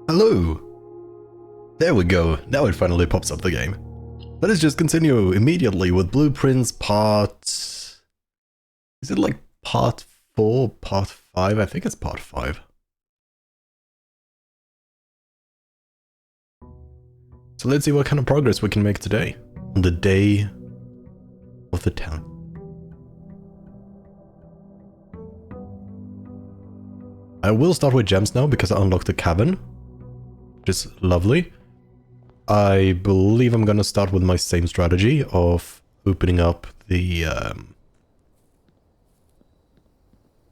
Hello! There we go, now it finally pops up the game. Let us just continue immediately with Blueprints part... Is it like part 4, part 5? I think it's part 5. So let's see what kind of progress we can make today, on the day of the 10th. I will start with gems now because I unlocked the cabin, which is lovely. I believe I'm gonna start with my same strategy of opening up the... I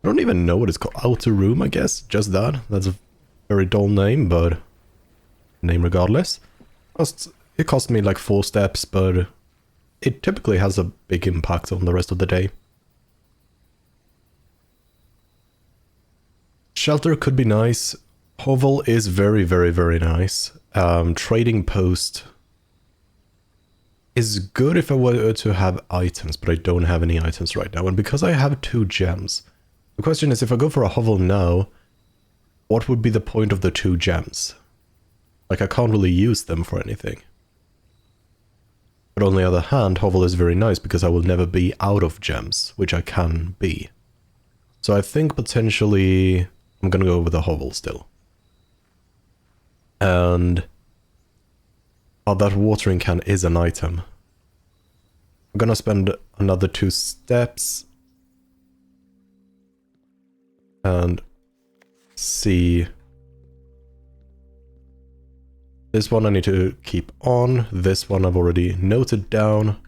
don't even know what it's called. Outer room, I guess. Just that. That's a very dull name, but... name regardless. It cost me like 4 steps, but... it typically has a big impact on the rest of the day. Shelter could be nice. Hovel is very, very, very nice. Trading post is good if I were to have items, but I don't have any items right now. And because I have 2 gems, the question is, if I go for a hovel now, what would be the point of the 2 gems? Like, I can't really use them for anything. But on the other hand, hovel is very nice because I will never be out of gems, which I can be. So I think potentially I'm gonna go with the hovel still. And... oh, that watering can is an item. I'm gonna spend another 2 steps. And... see... this one I need to keep on. This one I've already noted down.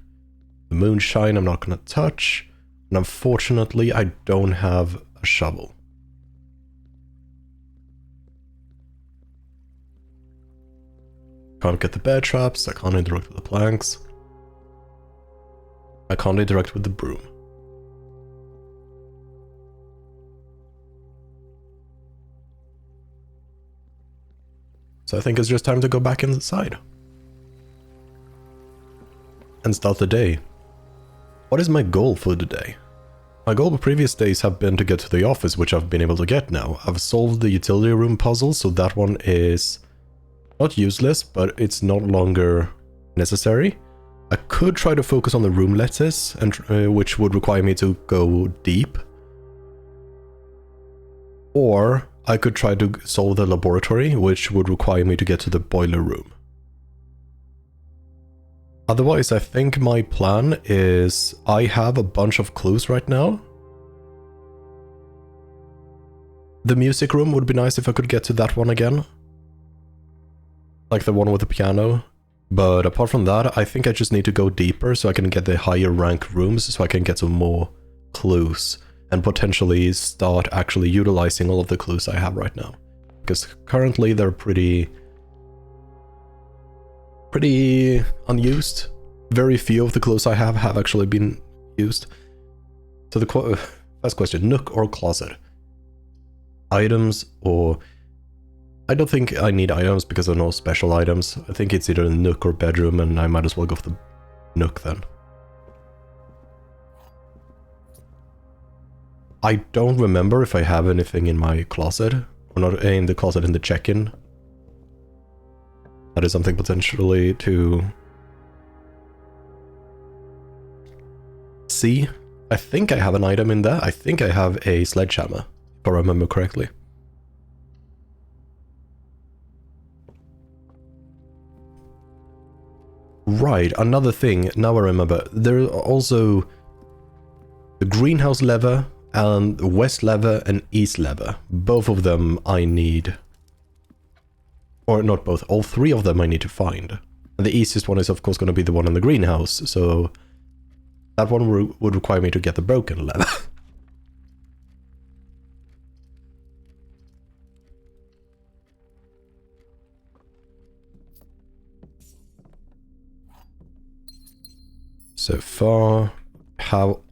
The moonshine I'm not gonna touch. And unfortunately I don't have a shovel. Can't get the bear traps, I can't interact with the planks. I can't interact with the broom. So I think it's just time to go back inside. And start the day. What is my goal for the day? My goal the previous days have been to get to the office, which I've been able to get now. I've solved the utility room puzzle, so that one is... not useless, but it's no longer necessary. I could try to focus on the room letters, and which would require me to go deep. Or I could try to solve the laboratory, which would require me to get to the boiler room. Otherwise, I think my plan is I have a bunch of clues right now. The music room would be nice if I could get to that one again. Like the one with the piano. But apart from that, I think I just need to go deeper so I can get the higher rank rooms so I can get some more clues. And potentially start actually utilizing all of the clues I have right now. Because currently they're pretty unused. Very few of the clues I have actually been used. So the first question, nook or closet? Items or... I don't think I need items because there are no special items. I think it's either a nook or bedroom, and I might as well go for the nook then. I don't remember if I have anything in my closet, or not in the closet in the check-in. That is something potentially to see. I think I have an item in there. I think I have a sledgehammer, if I remember correctly. Right, another thing, now I remember, there are also the greenhouse lever and the west lever and east lever. Both of them I need, or not both, all 3 of them I need to find. And the easiest one is of course going to be the one in the greenhouse, so that one would require me to get the broken lever. So far, how...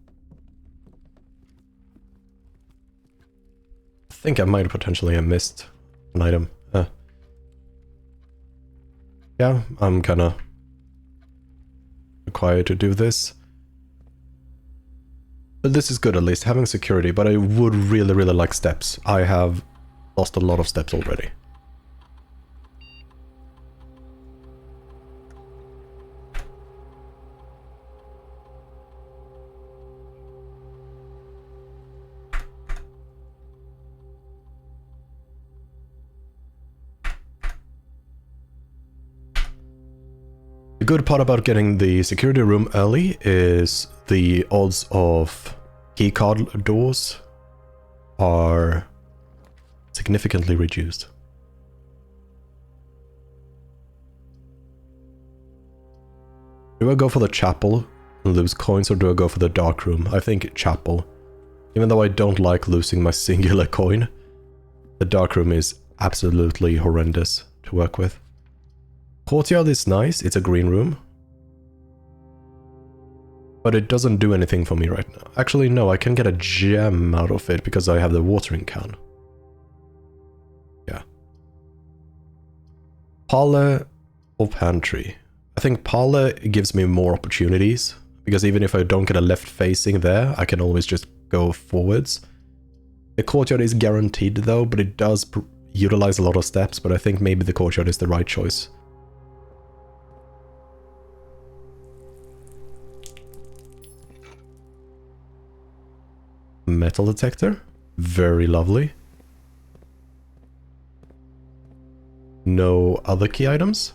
I think I might potentially have missed an item. Yeah, I'm kinda required to do this. But this is good at least, having security, but I would really, really like steps. I have lost a lot of steps already. The good part about getting the security room early is the odds of keycard doors are significantly reduced. Do I go for the chapel and lose coins, or do I go for the dark room? I think chapel. Even though I don't like losing my singular coin, the dark room is absolutely horrendous to work with. Courtyard is nice, it's a green room. But it doesn't do anything for me right now. Actually, no, I can get a gem out of it because I have the watering can. Yeah. Parlor or pantry? I think parlor gives me more opportunities, because even if I don't get a left facing there, I can always just go forwards. The courtyard is guaranteed though, but it does utilize a lot of steps, but I think maybe the courtyard is the right choice. Metal detector. Very lovely. No other key items?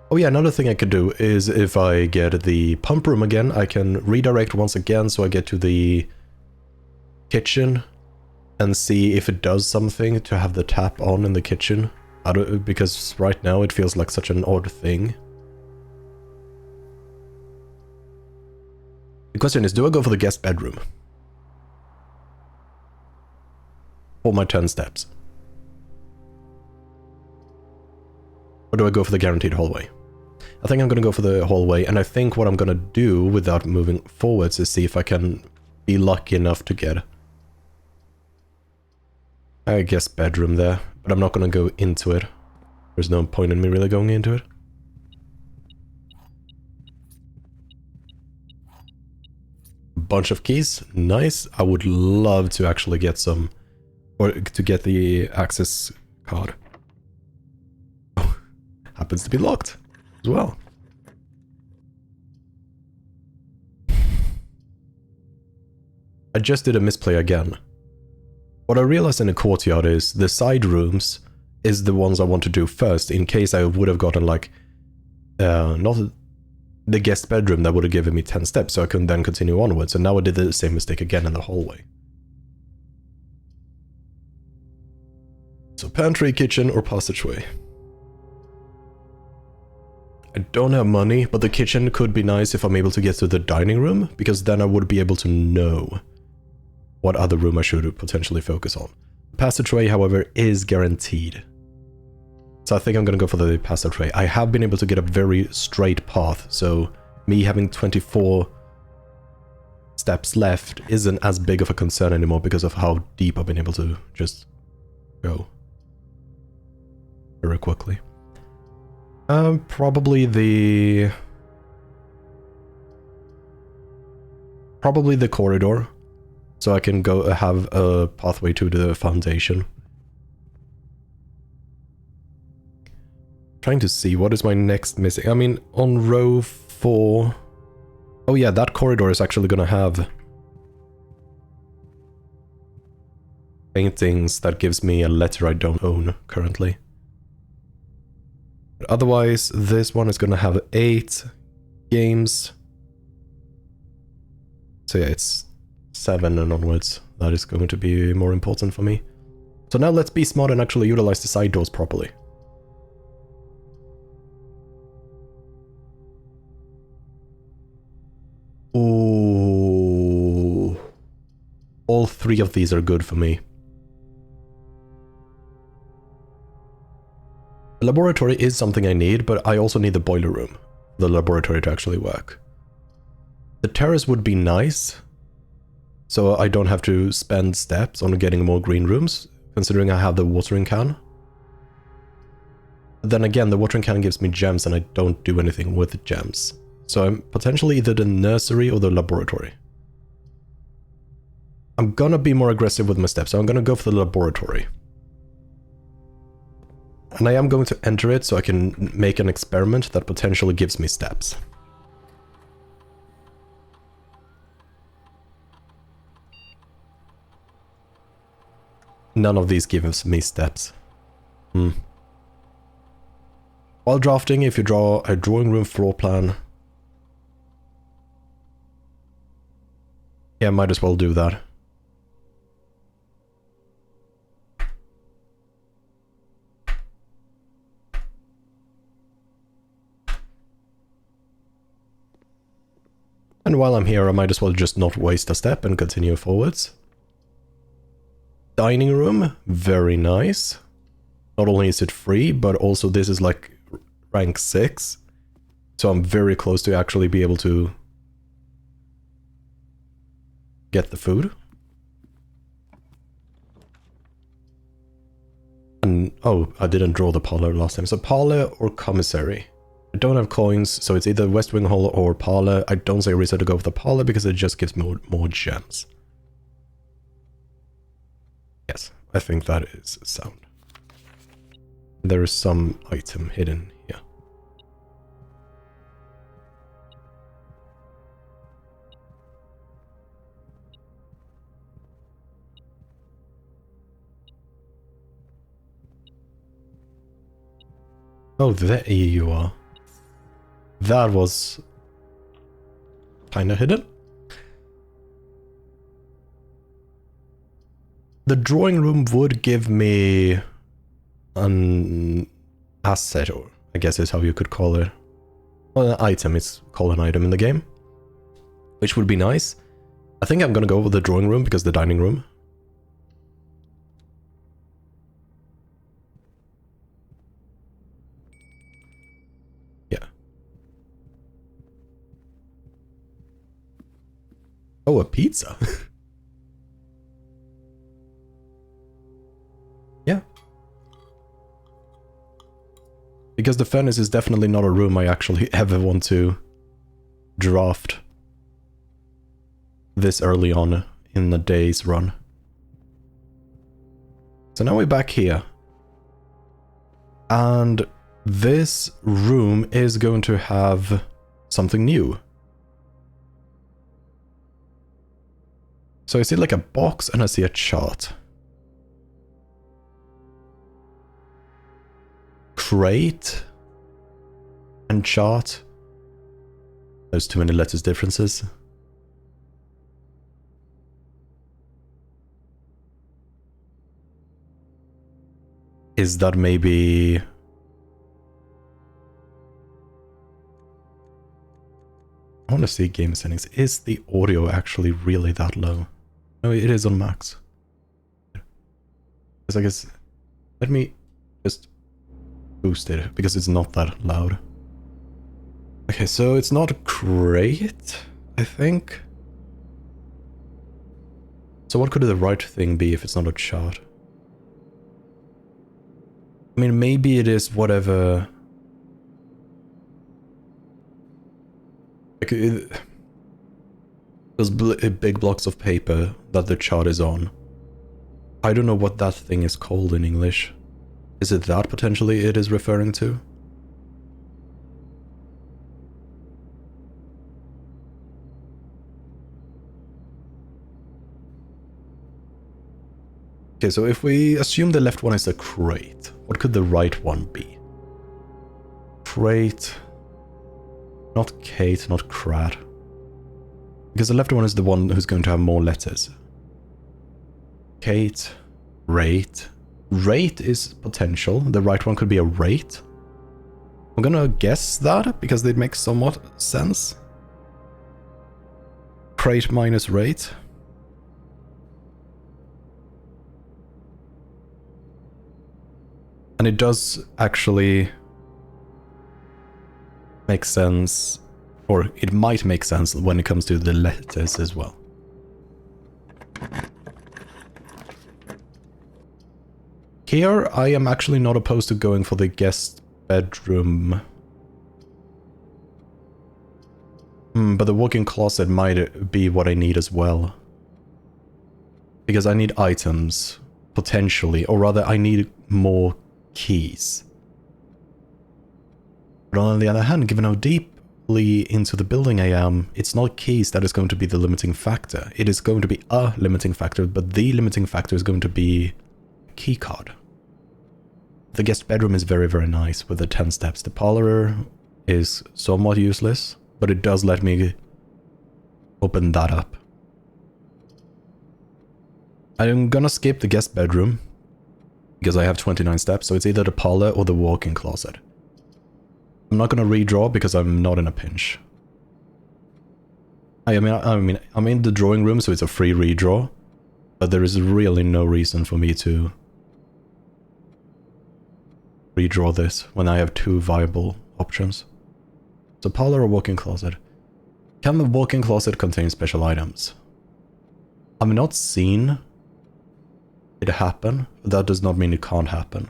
Oh yeah, another thing I could do is if I get the pump room again, I can redirect once again so I get to the kitchen and see if it does something to have the tap on in the kitchen. Because right now it feels like such an odd thing. The question is, do I go for the guest bedroom? For my 10 steps? Or do I go for the guaranteed hallway? I think I'm going to go for the hallway, and I think what I'm going to do without moving forwards is see if I can be lucky enough to get I guess bedroom there, but I'm not going to go into it. There's no point in me really going into it. Bunch of keys, nice. I would love to actually get some, or to get the access card. Oh, happens to be locked as well. I just did a misplay again. What I realized in the courtyard is the side rooms is the ones I want to do first, in case I would have gotten like, not the guest bedroom that would have given me 10 steps, so I can then continue onwards, and now I did the same mistake again in the hallway. So pantry, kitchen, or passageway. I don't have money, but the kitchen could be nice if I'm able to get to the dining room, because then I would be able to know what other room I should potentially focus on. Passageway, however, is guaranteed. So I think I'm gonna go for the passageway. I have been able to get a very straight path, so me having 24 steps left isn't as big of a concern anymore because of how deep I've been able to just go very quickly. Probably the corridor, so I can go have a pathway to the foundation. Trying to see what is my next missing. I mean, on row 4. Oh yeah, that corridor is actually gonna have paintings that gives me a letter I don't own currently. But otherwise, this one is gonna have 8 games. So yeah, it's 7 and onwards. That is going to be more important for me. So now let's be smart and actually utilize the side doors properly. Ooh. All 3 of these are good for me. The laboratory is something I need, but I also need the boiler room for the laboratory to actually work. The terrace would be nice, so I don't have to spend steps on getting more green rooms, considering I have the watering can. But then again, the watering can gives me gems and I don't do anything with gems. So I'm potentially either the nursery or the laboratory. I'm gonna be more aggressive with my steps, so I'm gonna go for the laboratory. And I am going to enter it so I can make an experiment that potentially gives me steps. None of these gives me steps. While drafting, if you draw a drawing room floor plan... Yeah, might as well do that. And while I'm here, I might as well just not waste a step and continue forwards. Dining room, very nice. Not only is it free, but also this is like rank 6. So I'm very close to actually be able to get the food. And oh, I didn't draw the parlor last time. So parlor or commissary. I don't have coins, so it's either West Wing Hall or parlor. I don't see a reason to go for the parlor because it just gives more gems. Yes, I think that is sound. There is some item hidden here. Oh, there you are. That was kinda hidden. The drawing room would give me an asset, or I guess is how you could call it. Well, an item, it's called an item in the game. Which would be nice. I think I'm gonna go with the drawing room because the dining room. Yeah. Oh, a pizza? Yeah. Because the furnace is definitely not a room I actually ever want to draft this early on in the day's run. So now we're back here. And this room is going to have something new. So I see like a box and I see a chart. Crate and chart. There's too many letters differences. Is that maybe... I want to see game settings. Is the audio actually really that low? No, it is on max. Because I guess... Let me just boost it, because it's not that loud. Okay, so it's not a crate, I think. So what could the right thing be if it's not a chart? I mean, maybe it is whatever... Like, those big blocks of paper that the chart is on. I don't know what that thing is called in English. Is it that potentially it is referring to? Okay, so if we assume the left one is a crate, what could the right one be? Crate... Not Kate, not Krat. Because the left one is the one who's going to have more letters. Kate, rate. Rate is potential. The right one could be a rate. I'm gonna guess that because it makes somewhat sense. Crate minus rate. And it does actually make sense, or it might make sense when it comes to the letters as well. Here, I am actually not opposed to going for the guest bedroom. But the walk-in closet might be what I need as well. Because I need items, potentially, or rather I need more keys. But on the other hand, given how deeply into the building I am, it's not keys that is going to be the limiting factor. It is going to be a limiting factor, but the limiting factor is going to be a key card. The guest bedroom is very, very nice with the 10 steps. The parlor is somewhat useless, but it does let me open that up. I'm gonna skip the guest bedroom because I have 29 steps, so it's either the parlor or the walk-in closet. I'm not gonna redraw because I'm not in a pinch. I mean, I'm in the drawing room, so it's a free redraw, but there is really no reason for me to redraw this when I have two viable options. So parlor or walk-in closet. Can the walk-in closet contain special items? I've not seen it happen, but that does not mean it can't happen.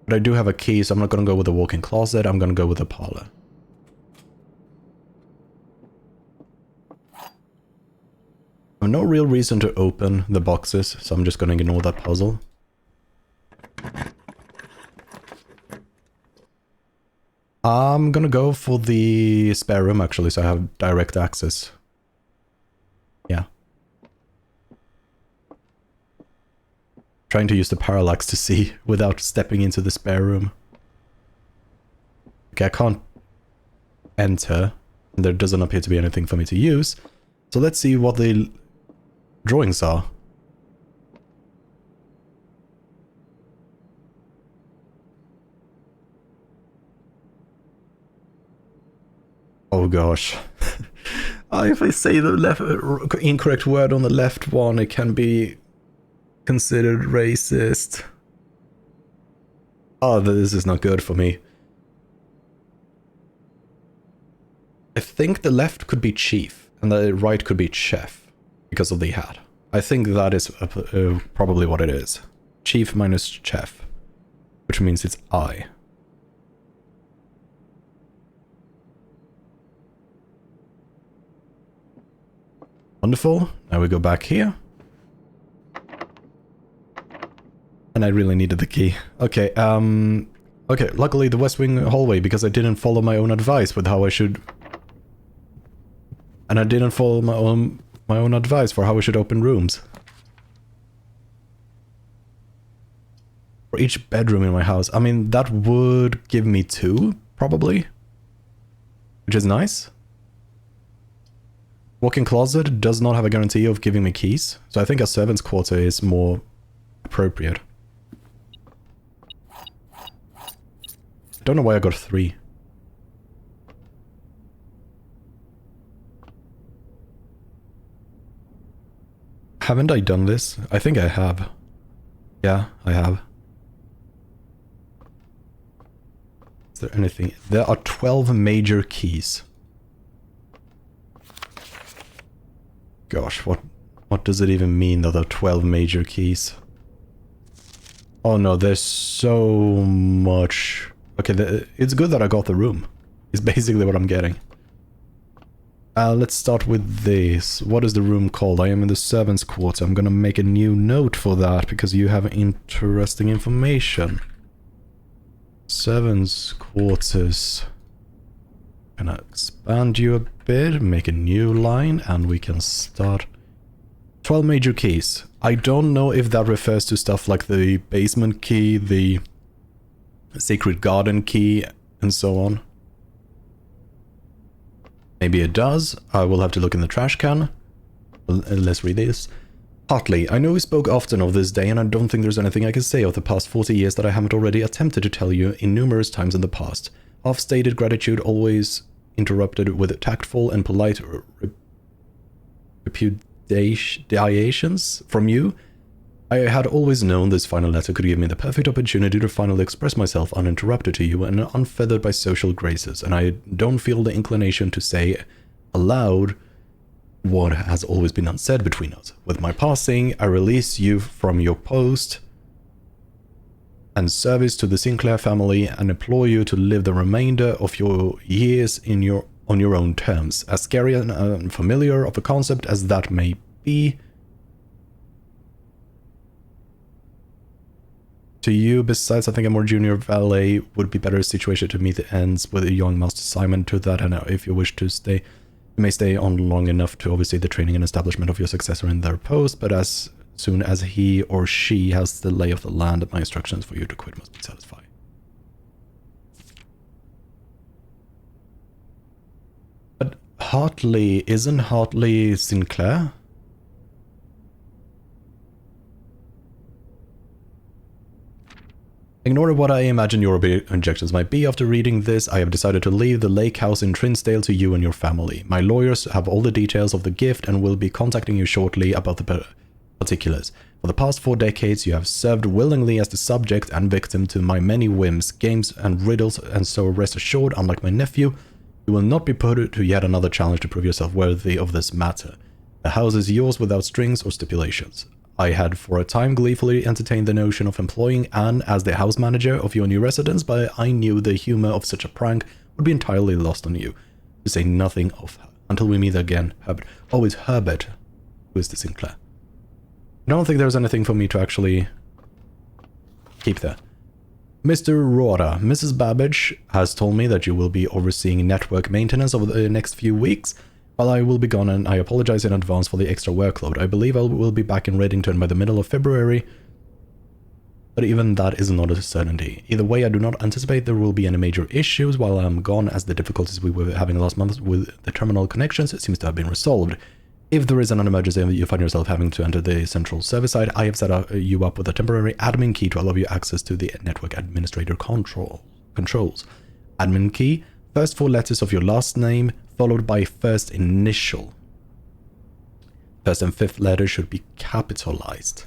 But I do have a key, so I'm not gonna go with the walk-in closet, I'm gonna go with the parlor. I have no real reason to open the boxes, so I'm just gonna ignore that puzzle. I'm gonna go for the spare room actually, so I have direct access. Yeah. Trying to use the parallax to see without stepping into the spare room. Okay, I can't enter. And there doesn't appear to be anything for me to use. So let's see what the drawings are. Oh gosh. If I say the incorrect word on the left one, it can be considered racist. Oh, this is not good for me. I think the left could be chief, and the right could be chef, because of the hat. I think that is probably what it is. Chief minus chef, which means it's I. Wonderful. Now we go back here. And I really needed the key. Okay, okay, luckily the West Wing hallway, because I didn't follow my own advice with how I should... And I didn't follow my own advice for how I should open rooms. For each bedroom in my house. I mean, that would give me 2, probably. Which is nice. Walk-in closet does not have a guarantee of giving me keys, so I think a servant's quarter is more appropriate. Don't know why I got 3. Haven't I done this? I think I have. Yeah, I have. Is there anything? There are 12 major keys. Gosh, what does it even mean that there are 12 major keys? Oh no, there's so much. Okay, it's good that I got the room. Is basically what I'm getting. Let's start with this. What is the room called? I am in the servants' quarter. I'm gonna make a new note for that because you have interesting information. Servants' quarters. Gonna expand you a bit, make a new line, and we can start. 12 major keys. I don't know if that refers to stuff like the basement key, the secret garden key, and so on. Maybe it does. I will have to look in the trash can. Let's read this. Hartley, I know we spoke often of this day, and I don't think there's anything I can say of the past 40 years that I haven't already attempted to tell you in numerous times in the past. Half-stated gratitude always interrupted with tactful and polite repudiations from you. I had always known this final letter could give me the perfect opportunity to finally express myself uninterrupted to you and unfeathered by social graces, and I don't feel the inclination to say aloud what has always been unsaid between us. With my passing, I release you from your post and service to the Sinclair family and implore you to live the remainder of your years on your own terms. As scary and unfamiliar of a concept as that may be to you, besides I think a more junior valet would be better situated to meet the ends with a young Master Simon. To that, and if you wish to stay, you may stay on long enough to oversee the training and establishment of your successor in their post, but as Soon as he or she has the lay of the land, my instructions for you to quit must be satisfied. But Hartley, isn't Hartley Sinclair? Ignore what I imagine your objections might be. After reading this, I have decided to leave the lake house in Trinsdale to you and your family. My lawyers have all the details of the gift and will be contacting you shortly about the particulars. For the past 4 decades, you have served willingly as the subject and victim to my many whims, games, and riddles, and so rest assured, unlike my nephew, you will not be put to yet another challenge to prove yourself worthy of this matter. The house is yours without strings or stipulations. I had for a time gleefully entertained the notion of employing Anne as the house manager of your new residence, but I knew the humor of such a prank would be entirely lost on you, to say nothing of her. Until we meet again, Herbert. Oh, it's Herbert who is the Sinclair. I don't think there's anything for me to actually keep there. Mr. Rora, Mrs. Babbage has told me that you will be overseeing network maintenance over the next few weeks. While I will be gone, and I apologize in advance for the extra workload. I believe I will be back in Reddington by the middle of February, but even that is not a certainty. Either way, I do not anticipate there will be any major issues while I'm gone, as the difficulties we were having last month with the terminal connections seems to have been resolved. If there is an emergency and you find yourself having to enter the central service side, I have set you up with a temporary admin key to allow you access to the network administrator controls. Admin key, first 4 letters of your last name, followed by first initial. First and 5th letter should be capitalized.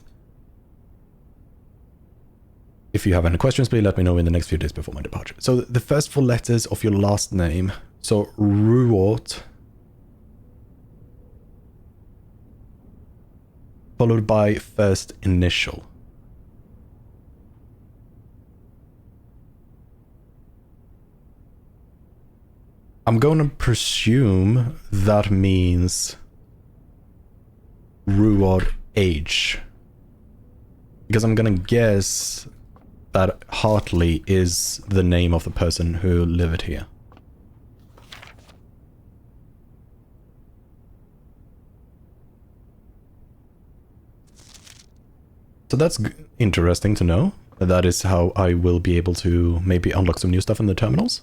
If you have any questions, please let me know in the next few days before my departure. So the first 4 letters of your last name, so Ruort, followed by first initial. I'm going to presume that means Ruord H. Because I'm going to guess that Hartley is the name of the person who lived here. So that's interesting to know. That is how I will be able to maybe unlock some new stuff in the terminals.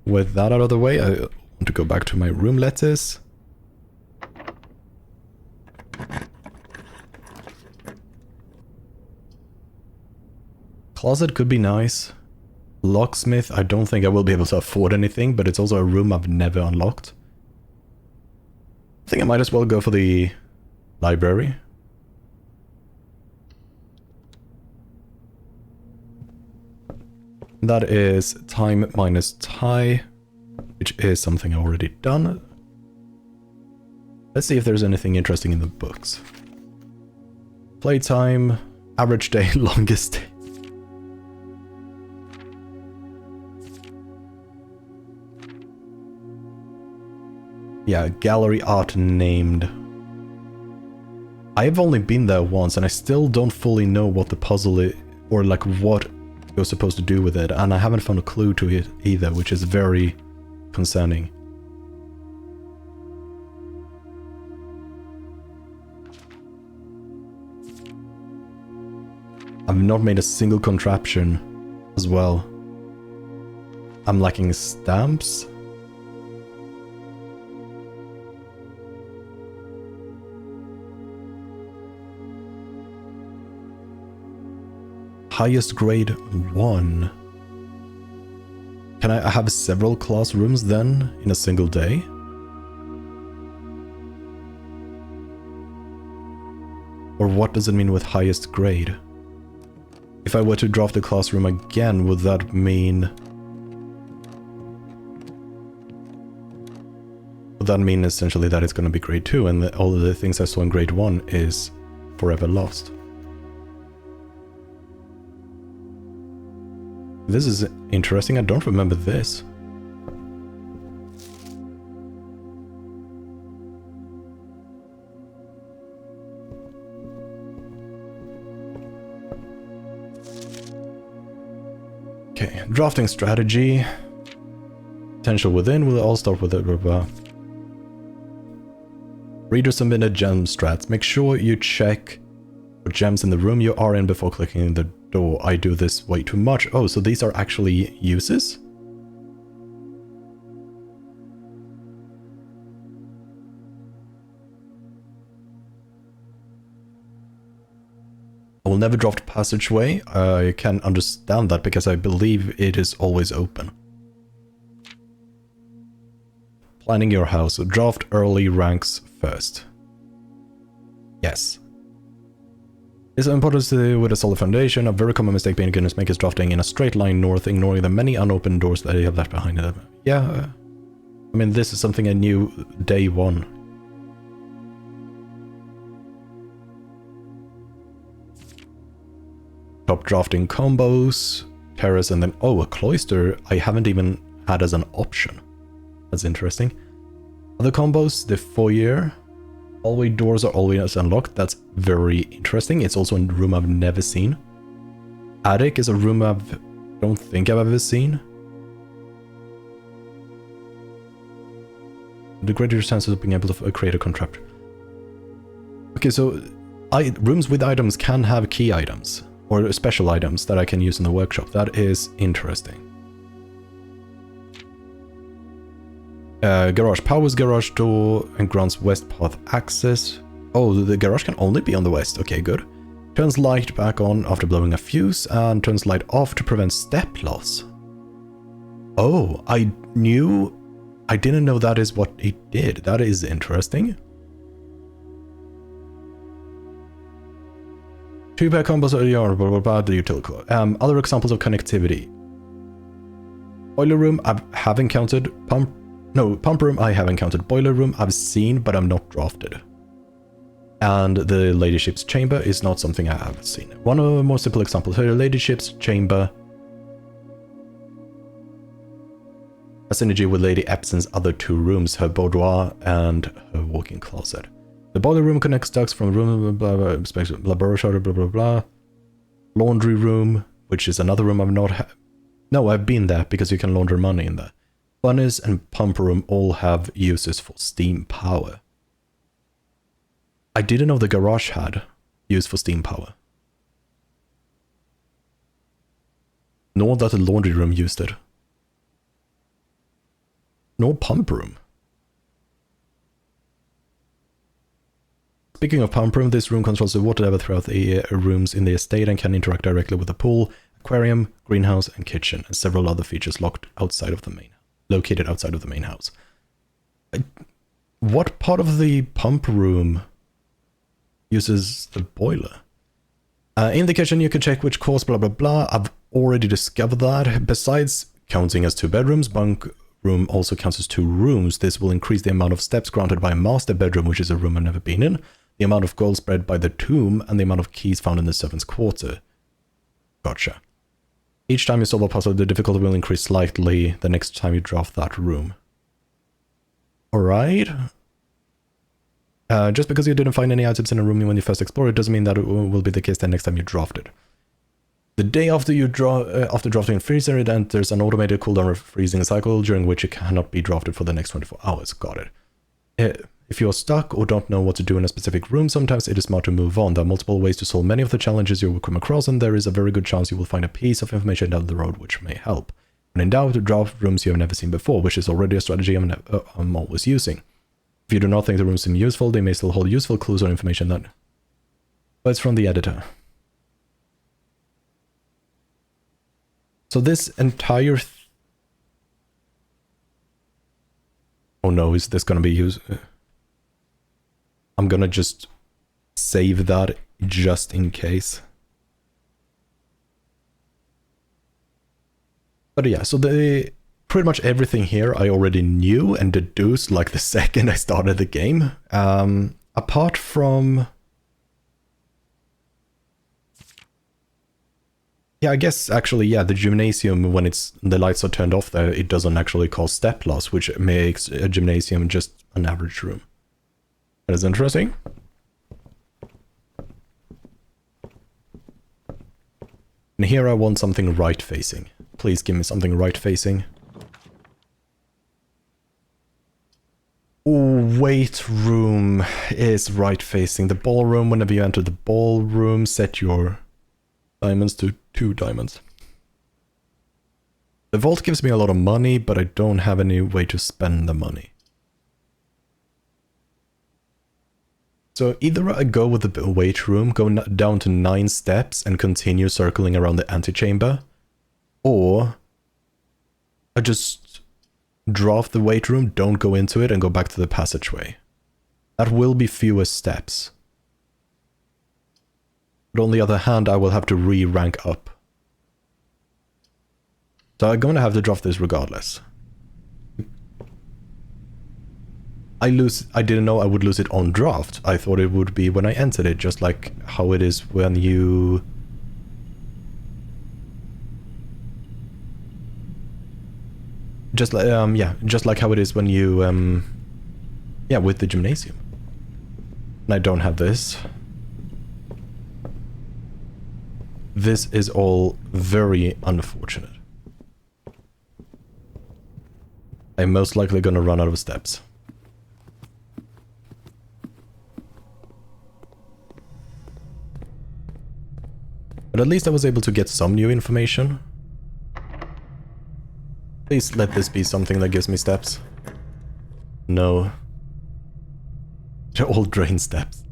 With that out of the way, I want to go back to my room letters. Closet could be nice. Locksmith, I don't think I will be able to afford anything, but it's also a room I've never unlocked. I think I might as well go for the library. That is time minus tie, which is something I've already done. Let's see if there's anything interesting in the books. Playtime, average day, longest day. Yeah, gallery art named. I've only been there once and I still don't fully know what the puzzle is, or like what you're supposed to do with it, and I haven't found a clue to it either, which is very concerning. I've not made a single contraption as well. I'm lacking stamps. Highest grade 1. Can I have several classrooms then in a single day? Or what does it mean with highest grade? If I were to draft the classroom again, would that mean... Would that mean essentially that it's going to be grade 2 and that all of the things I saw in grade 1 is forever lost? This is interesting, I don't remember this. Okay, drafting strategy. Potential within, we'll all start with it. Reader submitted gem strats. Make sure you check for gems in the room you are in before clicking the door. I do this way too much. Oh, so these are actually uses? I will never draft passageway. I can understand that because I believe it is always open. Planning your house. Draft early ranks first. Yes. It's important to do with a solid foundation. A very common mistake beginners make is drafting in a straight line north, ignoring the many unopened doors that they have left behind them. Yeah, I mean, this is something I knew day one. Top drafting combos, terrace, and then, oh, a cloister I haven't even had as an option. That's interesting. Other combos, the foyer. Hallway doors are always unlocked. That's very interesting. It's also a room I've never seen. Attic is a room I don't think I've ever seen. The greater chances of being able to create a contract. Okay, so rooms with items can have key items or special items that I can use in the workshop. That is interesting. Garage powers garage door and grants west path access. Oh, the garage can only be on the west. Okay, good. Turns light back on after blowing a fuse and turns light off to prevent step loss. Oh, I didn't know that is what it did. That is interesting. 2-pair combos are blah blah blah, the utility. Other examples of connectivity. Boiler room I have encountered. Pump room I have encountered. Boiler room I've seen, but I'm not drafted. And the ladyship's chamber is not something I have seen. One of the more simple examples here, ladyship's chamber. A synergy with Lady Epson's other 2 rooms, her boudoir and her walk-in closet. The boiler room connects ducts from room blah blah laboratory blah blah blah. Laundry room, which is another room I've not had. No, I've been there because you can launder money in there. Furnace and pump room all have uses for steam power. I didn't know the garage had use for steam power. Nor that the laundry room used it. Nor pump room. Speaking of pump room, this room controls the water level throughout the rooms in the estate and can interact directly with the pool, aquarium, greenhouse, and kitchen, and several other features located outside of the main house. What part of the pump room uses the boiler? In the kitchen, you can check which course, blah blah blah. I've already discovered that. Besides counting as 2 bedrooms, bunk room also counts as 2 rooms. This will increase the amount of steps granted by a master bedroom, which is a room I've never been in, the amount of gold spread by the tomb, and the amount of keys found in the servant's quarter. Gotcha. Each time you solve a puzzle, the difficulty will increase slightly the next time you draft that room. Alright. Just because you didn't find any items in a room when you first explored, it doesn't mean that it will be the case the next time you draft it. The day after you after drafting a freezer, it enters an automated cooldown freezing cycle during which it cannot be drafted for the next 24 hours. Got it. If you're stuck or don't know what to do in a specific room, sometimes it is smart to move on. There are multiple ways to solve many of the challenges you will come across, and there is a very good chance you will find a piece of information down the road which may help. When in doubt, draft rooms you have never seen before, which is already a strategy I'm always using. If you do not think the rooms seem useful, they may still hold useful clues or information that... But it's from the editor. So this entire... Oh no, is this going to be used... I'm gonna just save that just in case. But yeah, so pretty much everything here I already knew and deduced like the second I started the game. Apart from... Yeah, I guess actually, yeah, the gymnasium, when the lights are turned off there, it doesn't actually cause step loss, which makes a gymnasium just an average room. That is interesting. And here I want something right-facing. Please give me something right-facing. Weight room is right facing the ballroom. Whenever you enter the ballroom, set your diamonds to 2 diamonds. The vault gives me a lot of money, but I don't have any way to spend the money. So either I go with the weight room, go down to 9 steps and continue circling around the antechamber, or I just draft the weight room, don't go into it, and go back to the passageway. That will be fewer steps. But on the other hand, I will have to re-rank up. So I'm going to have to draft this regardless. I didn't know I would lose it on draft. I thought it would be when I entered it, just like how it is when you... Just like, yeah, just like how it is when you, yeah, with the gymnasium. And I don't have this. This is all very unfortunate. I'm most likely gonna run out of steps. But at least I was able to get some new information. Please let this be something that gives me steps. No. They're all drain steps.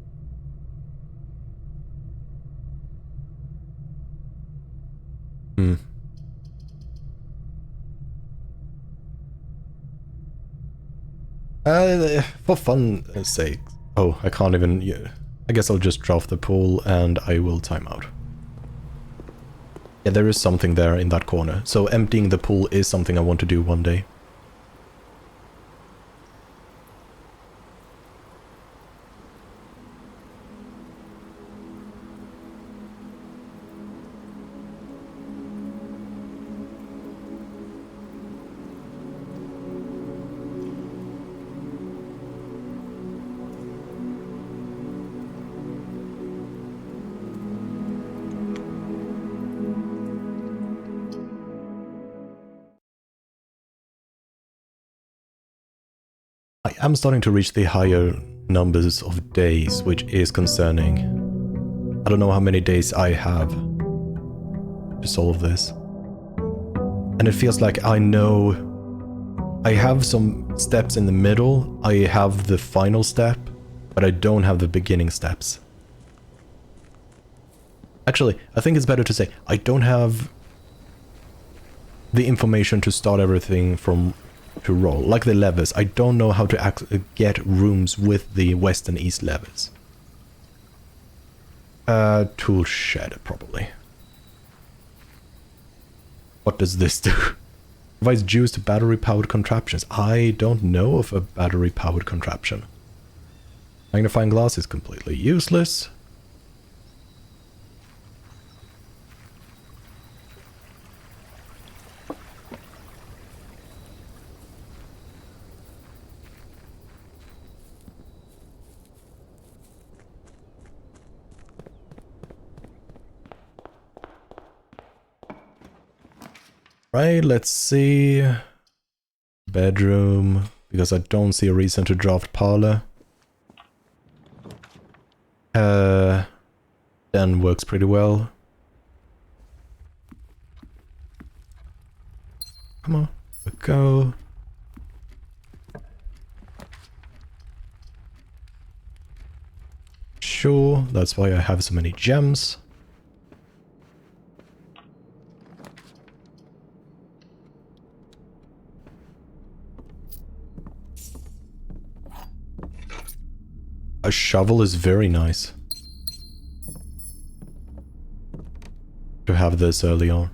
For fun's sake. Oh, I can't even... Yeah, I guess I'll just draft the pool and I will time out. Yeah, there is something there in that corner. So emptying the pool is something I want to do one day. I am starting to reach the higher numbers of days, which is concerning. I don't know how many days I have to solve this. And it feels like I know I have some steps in the middle, I have the final step, but I don't have the beginning steps. Actually, I think it's better to say I don't have the information to start everything from to roll, like the levers. I don't know how to get rooms with the west and east levers. Tool shed, probably. What does this do? Provides juice to battery-powered contraptions. I don't know of a battery-powered contraption. Magnifying glass is completely useless. Right, let's see. Bedroom, because I don't see a reason to draft parlor. Den works pretty well. Come on, go. Sure, that's why I have so many gems. A shovel is very nice to have this early on.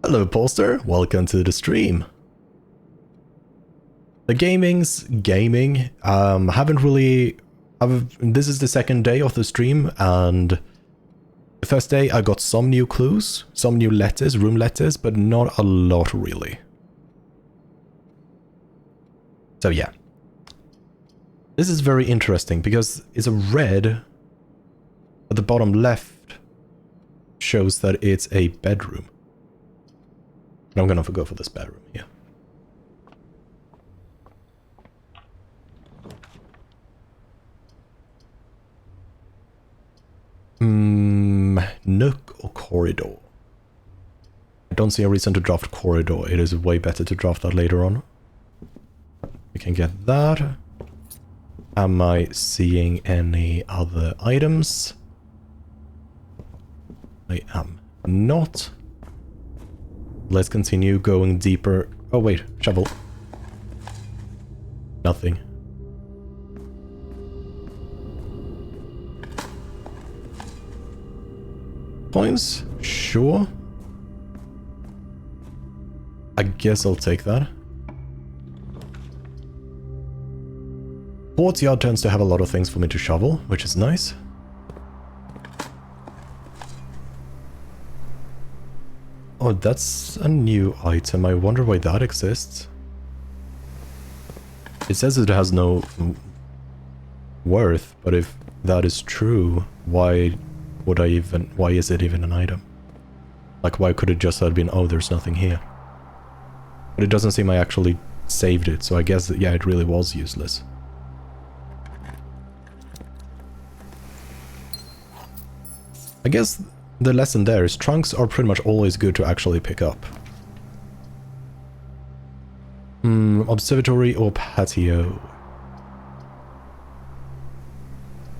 Hello, Polster. Welcome to the stream. The gaming's gaming. Haven't really... this is the second day of the stream, and the first day I got some new clues, some new letters, room letters, but not a lot really. So yeah. This is very interesting because it's a red at the bottom left shows that it's a bedroom. And I'm gonna go for this bedroom here. Nook or corridor? I don't see a reason to draft corridor. It is way better to draft that later on. We can get that. Am I seeing any other items? I am not. Let's continue going deeper. Oh wait, shovel. Nothing. Coins? Sure. I guess I'll take that. Courtyard tends to have a lot of things for me to shovel, which is nice. Oh, that's a new item. I wonder why that exists. It says it has no worth, but if that is true, why is it even an item? Like, why could it just have been, oh, there's nothing here? But it doesn't seem I actually saved it, so I guess, yeah, it really was useless. I guess the lesson there is trunks are pretty much always good to actually pick up. Observatory or patio?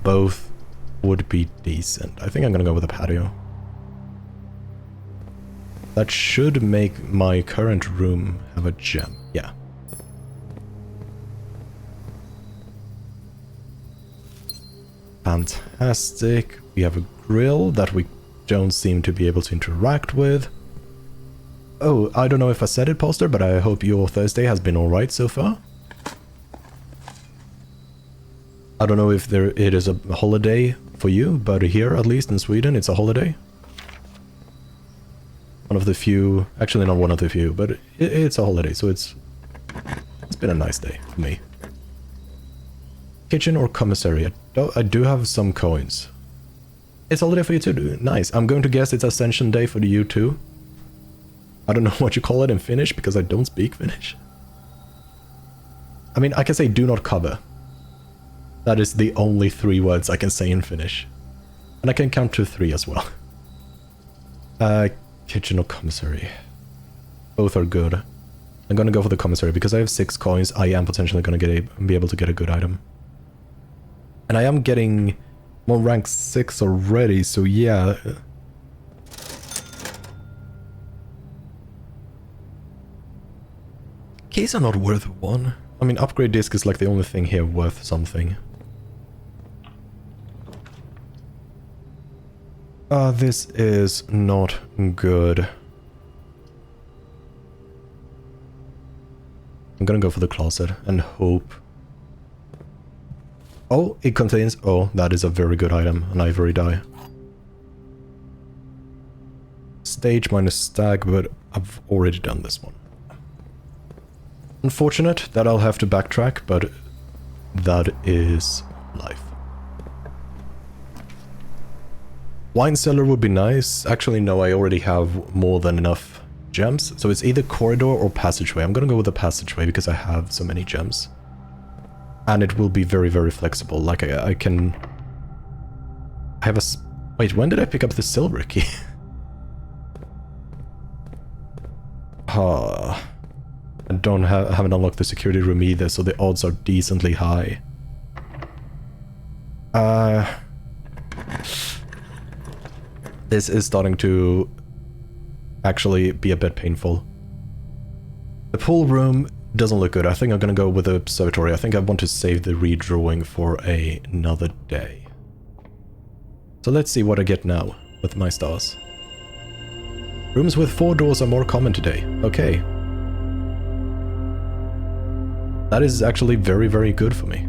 Both would be decent. I think I'm gonna go with a patio. That should make my current room have a gem. Yeah. Fantastic. We have a grill that we don't seem to be able to interact with. Oh, I don't know if I said it, Poster, but I hope your Thursday has been alright so far. I don't know if it is a holiday for you, but here, at least in Sweden, it's a holiday. One of the few, actually not one of the few, but it's a holiday, so it's been a nice day for me. Kitchen or commissary? I do have some coins. It's a holiday for you too. Nice. I'm going to guess it's Ascension Day for you too. I don't know what you call it in Finnish because I don't speak Finnish. I mean, I can say do not cover. That is the only 3 words I can say in Finnish. And I can count to 3 as well. Kitchen or commissary? Both are good. I'm gonna go for the commissary because I have 6 coins. I am potentially gonna be able to get a good item. And I am getting more rank 6 already, so yeah. Keys are not worth 1. I mean, upgrade disc is like the only thing here worth something. This is not good. I'm gonna go for the closet and hope. Oh, it contains... Oh, that is a very good item. An ivory dye. Stage minus stag, but I've already done this one. Unfortunate that I'll have to backtrack, but that is life. Wine cellar would be nice. Actually, no, I already have more than enough gems. So it's either corridor or passageway. I'm gonna go with the passageway because I have so many gems. And it will be very, very flexible. Like, I can... I have a... Wait, when did I pick up the silver key? I haven't unlocked the security room either, so the odds are decently high. This is starting to actually be a bit painful. The pool room doesn't look good. I think I'm gonna go with the observatory. I think I want to save the redrawing for another day. So let's see what I get now with my stars. Rooms with 4 doors are more common today. Okay. That is actually very, very good for me.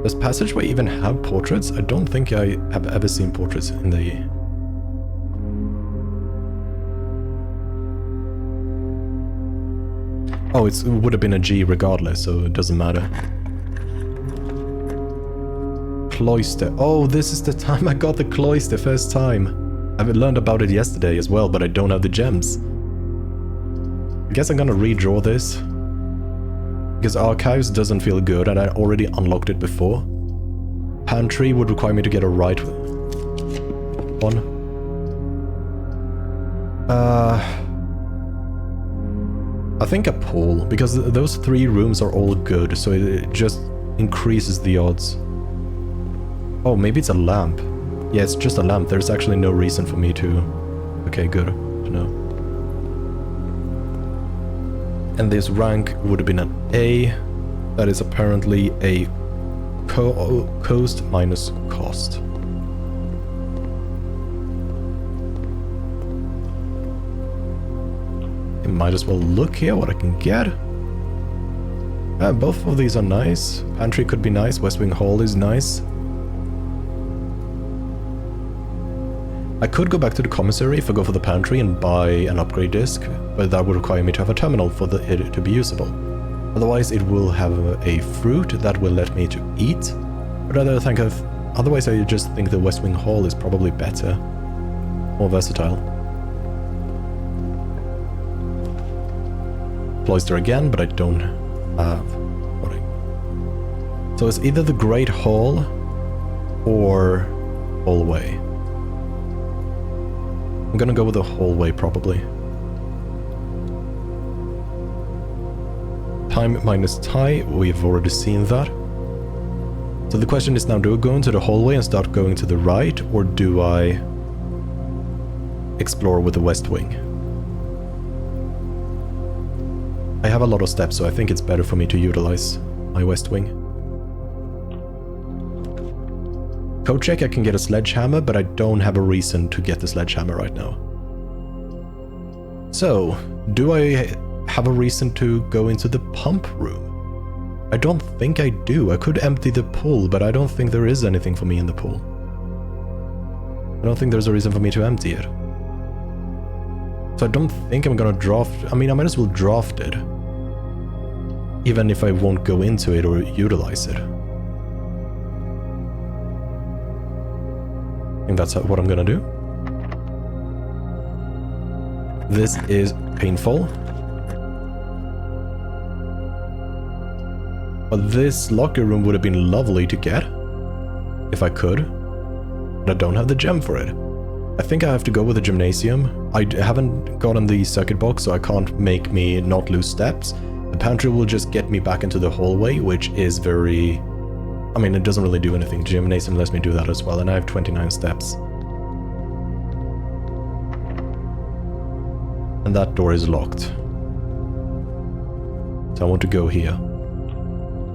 Does Passageway even have portraits? I don't think I have ever seen portraits in the... Oh, it would have been a G regardless, so it doesn't matter. cloister. Oh, this is the time I got the cloister first time. I learned about it yesterday as well, but I don't have the gems. I guess I'm gonna redraw this. Because archives doesn't feel good and I already unlocked it before. Pantry would require me to get a right one. I think a pool, because those 3 rooms are all good, so it just increases the odds. Oh, maybe it's a lamp. Yeah, it's just a lamp. There's actually no reason for me to... Okay, good to know. And this rank would have been an A. That is apparently a cost minus cost. I might as well look here what I can get. Both of these are nice. Pantry could be nice. West Wing Hall is nice. I could go back to the commissary if I go for the pantry and buy an upgrade disc, but that would require me to have a terminal for it to be usable. Otherwise, it will have a fruit that will let me to eat. But otherwise, I just think the West Wing Hall is probably better, more versatile. Cloister again, but I don't have. So it's either the Great Hall or Hallway. I'm gonna go with the hallway, probably. Time minus tie, we've already seen that. So the question is now, do I go into the hallway and start going to the right, or do I explore with the west wing? I have a lot of steps, so I think it's better for me to utilize my west wing. Code check, I can get a sledgehammer, but I don't have a reason to get the sledgehammer right now. So, do I have a reason to go into the pump room? I don't think I do. I could empty the pool, but I don't think there is anything for me in the pool. I don't think there's a reason for me to empty it. So I don't think I'm gonna draft... I mean, I might as well draft it. Even if I won't go into it or utilize it. I think that's what I'm gonna do. This is painful. But this locker room would have been lovely to get. If I could. But I don't have the gem for it. I think I have to go with the gymnasium. I haven't gotten the circuit box, so I can't make me not lose steps. The pantry will just get me back into the hallway, which is very... I mean, it doesn't really do anything. Gymnasium lets me do that as well, and I have 29 steps. And that door is locked. So I want to go here.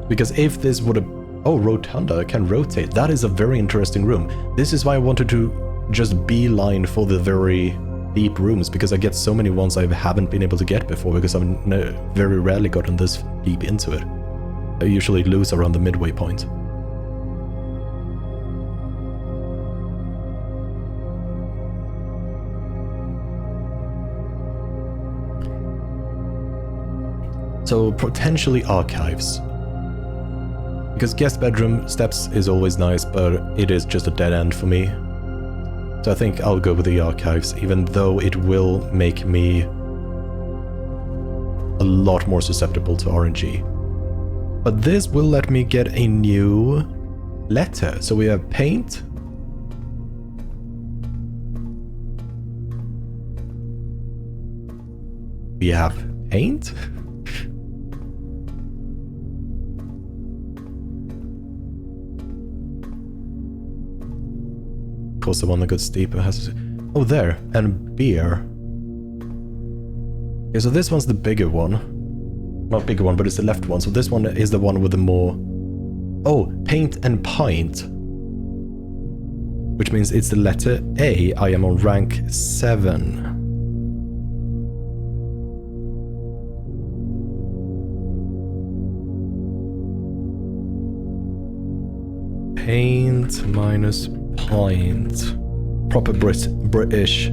Because if this would have... Oh, rotunda, I can rotate. That is a very interesting room. This is why I wanted to just beeline for the very deep rooms, because I get so many ones I haven't been able to get before, because I've very rarely gotten this deep into it. I usually lose around the midway point. So potentially archives. Because guest bedroom steps is always nice, but it is just a dead end for me. So I think I'll go with the archives, even though it will make me a lot more susceptible to RNG. But this will let me get a new letter. So we have paint. We have paint. Of course, the one that got steeper has... Oh, there. And beer. Okay, so this one's the bigger one. Not bigger one, but it's the left one. So this one is the one with the more... Oh, paint and pint. Which means it's the letter A. I am on rank 7. Paint minus pint. Proper British.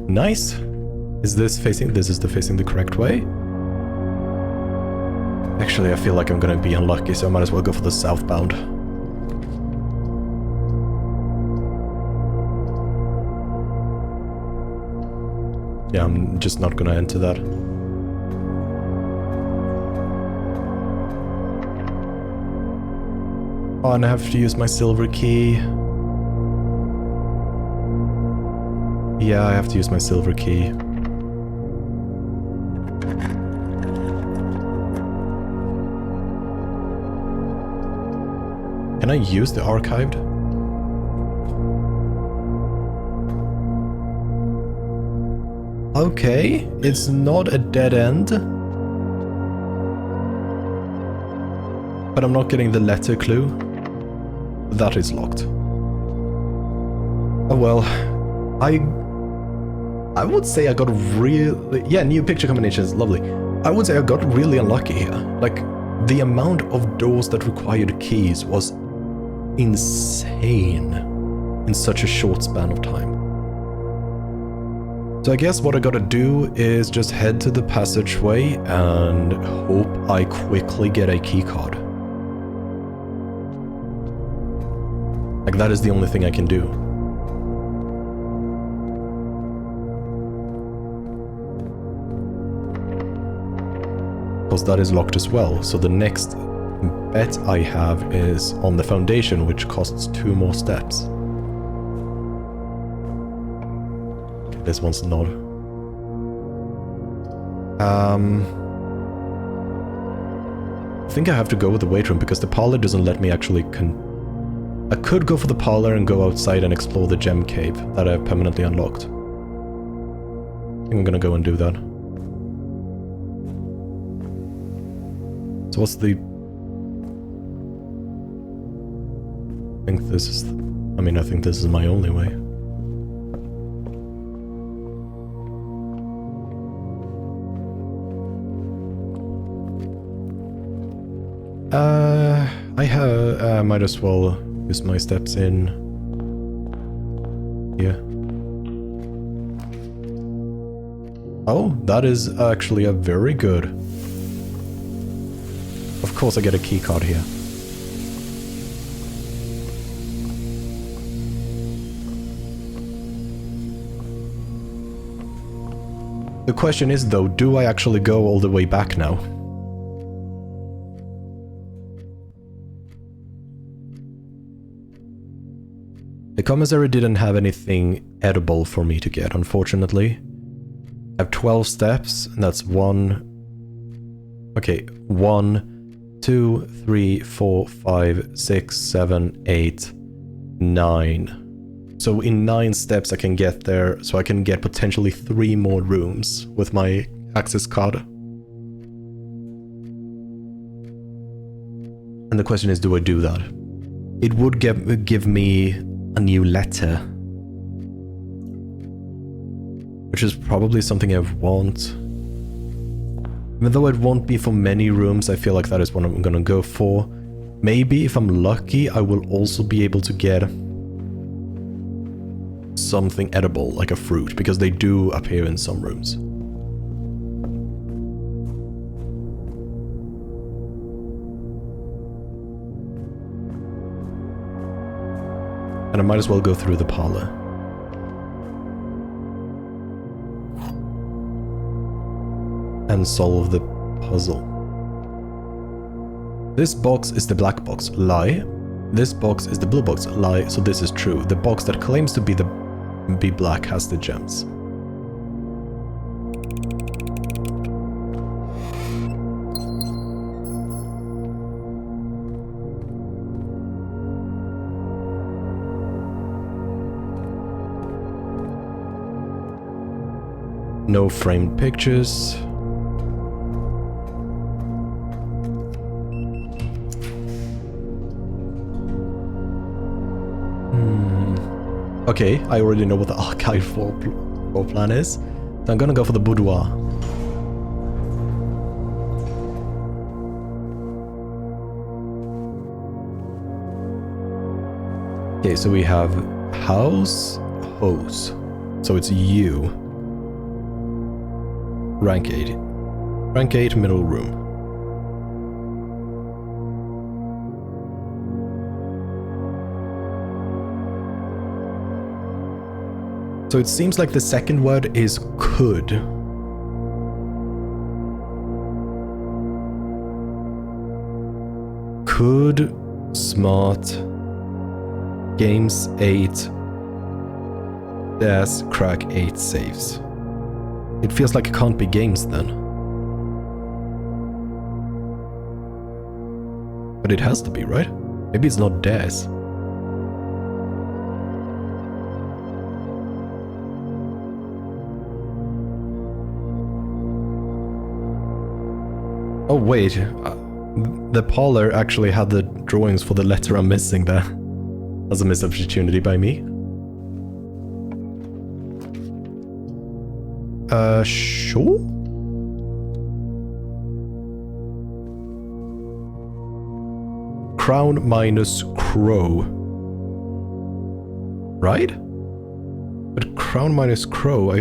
Nice. Is this facing... This is facing the correct way. Actually, I feel like I'm gonna be unlucky, so I might as well go for the southbound. Yeah, I'm just not gonna enter that. Oh, and I have to use my silver key. Yeah, I have to use my silver key. Can I use the archived? Okay, it's not a dead end. But I'm not getting the letter clue. That is locked. Oh well. I would say I got really... Yeah, new picture combinations, lovely. I would say I got really unlucky here. Like, the amount of doors that required keys was insane in such a short span of time. So I guess what I gotta do is just head to the passageway and hope I quickly get a keycard. Like, that is the only thing I can do. Because that is locked as well, so the next bet I have is on the foundation, which costs 2 more steps. Okay, this one's not. I think I have to go with the weight room because the parlor doesn't let me actually I could go for the parlor and go outside and explore the gem cave that I've permanently unlocked. I think I'm gonna go and do that. So what's the... I think this is my only way. I might as well use my steps in here. Oh, that is actually a very good. Of course I get a key card here. The question is though, do I actually go all the way back now? The commissary didn't have anything edible for me to get, unfortunately. I have 12 steps, and that's 1... Okay, 1, 2, 3, 4, 5, 6, 7, 8, 9. So in 9 steps I can get there, so I can get potentially 3 more rooms with my access card. And the question is, do I do that? It would give me a new letter, which is probably something I want. Even though it won't be for many rooms, I feel like that is what I'm gonna go for. Maybe if I'm lucky, I will also be able to get something edible, like a fruit, because they do appear in some rooms. And I might as well go through the parlor. And solve the puzzle. This box is the black box. Lie. This box is the blue box. Lie. So this is true. The box that claims to be black has the gems. No framed pictures. Okay, I already know what the archive floor plan is. So I'm gonna go for the boudoir. Okay, so we have house, hose. So it's you. Rank 8. Rank 8, middle room. So it seems like the second word is could. Could smart games 8 dash crack 8 saves. It feels like it can't be games then. But it has to be, right? Maybe it's not dash. Oh wait, the parlor actually had the drawings for the letter I'm missing there. That's a missed opportunity by me. Sure? Crown minus crow. Right? But crown minus crow,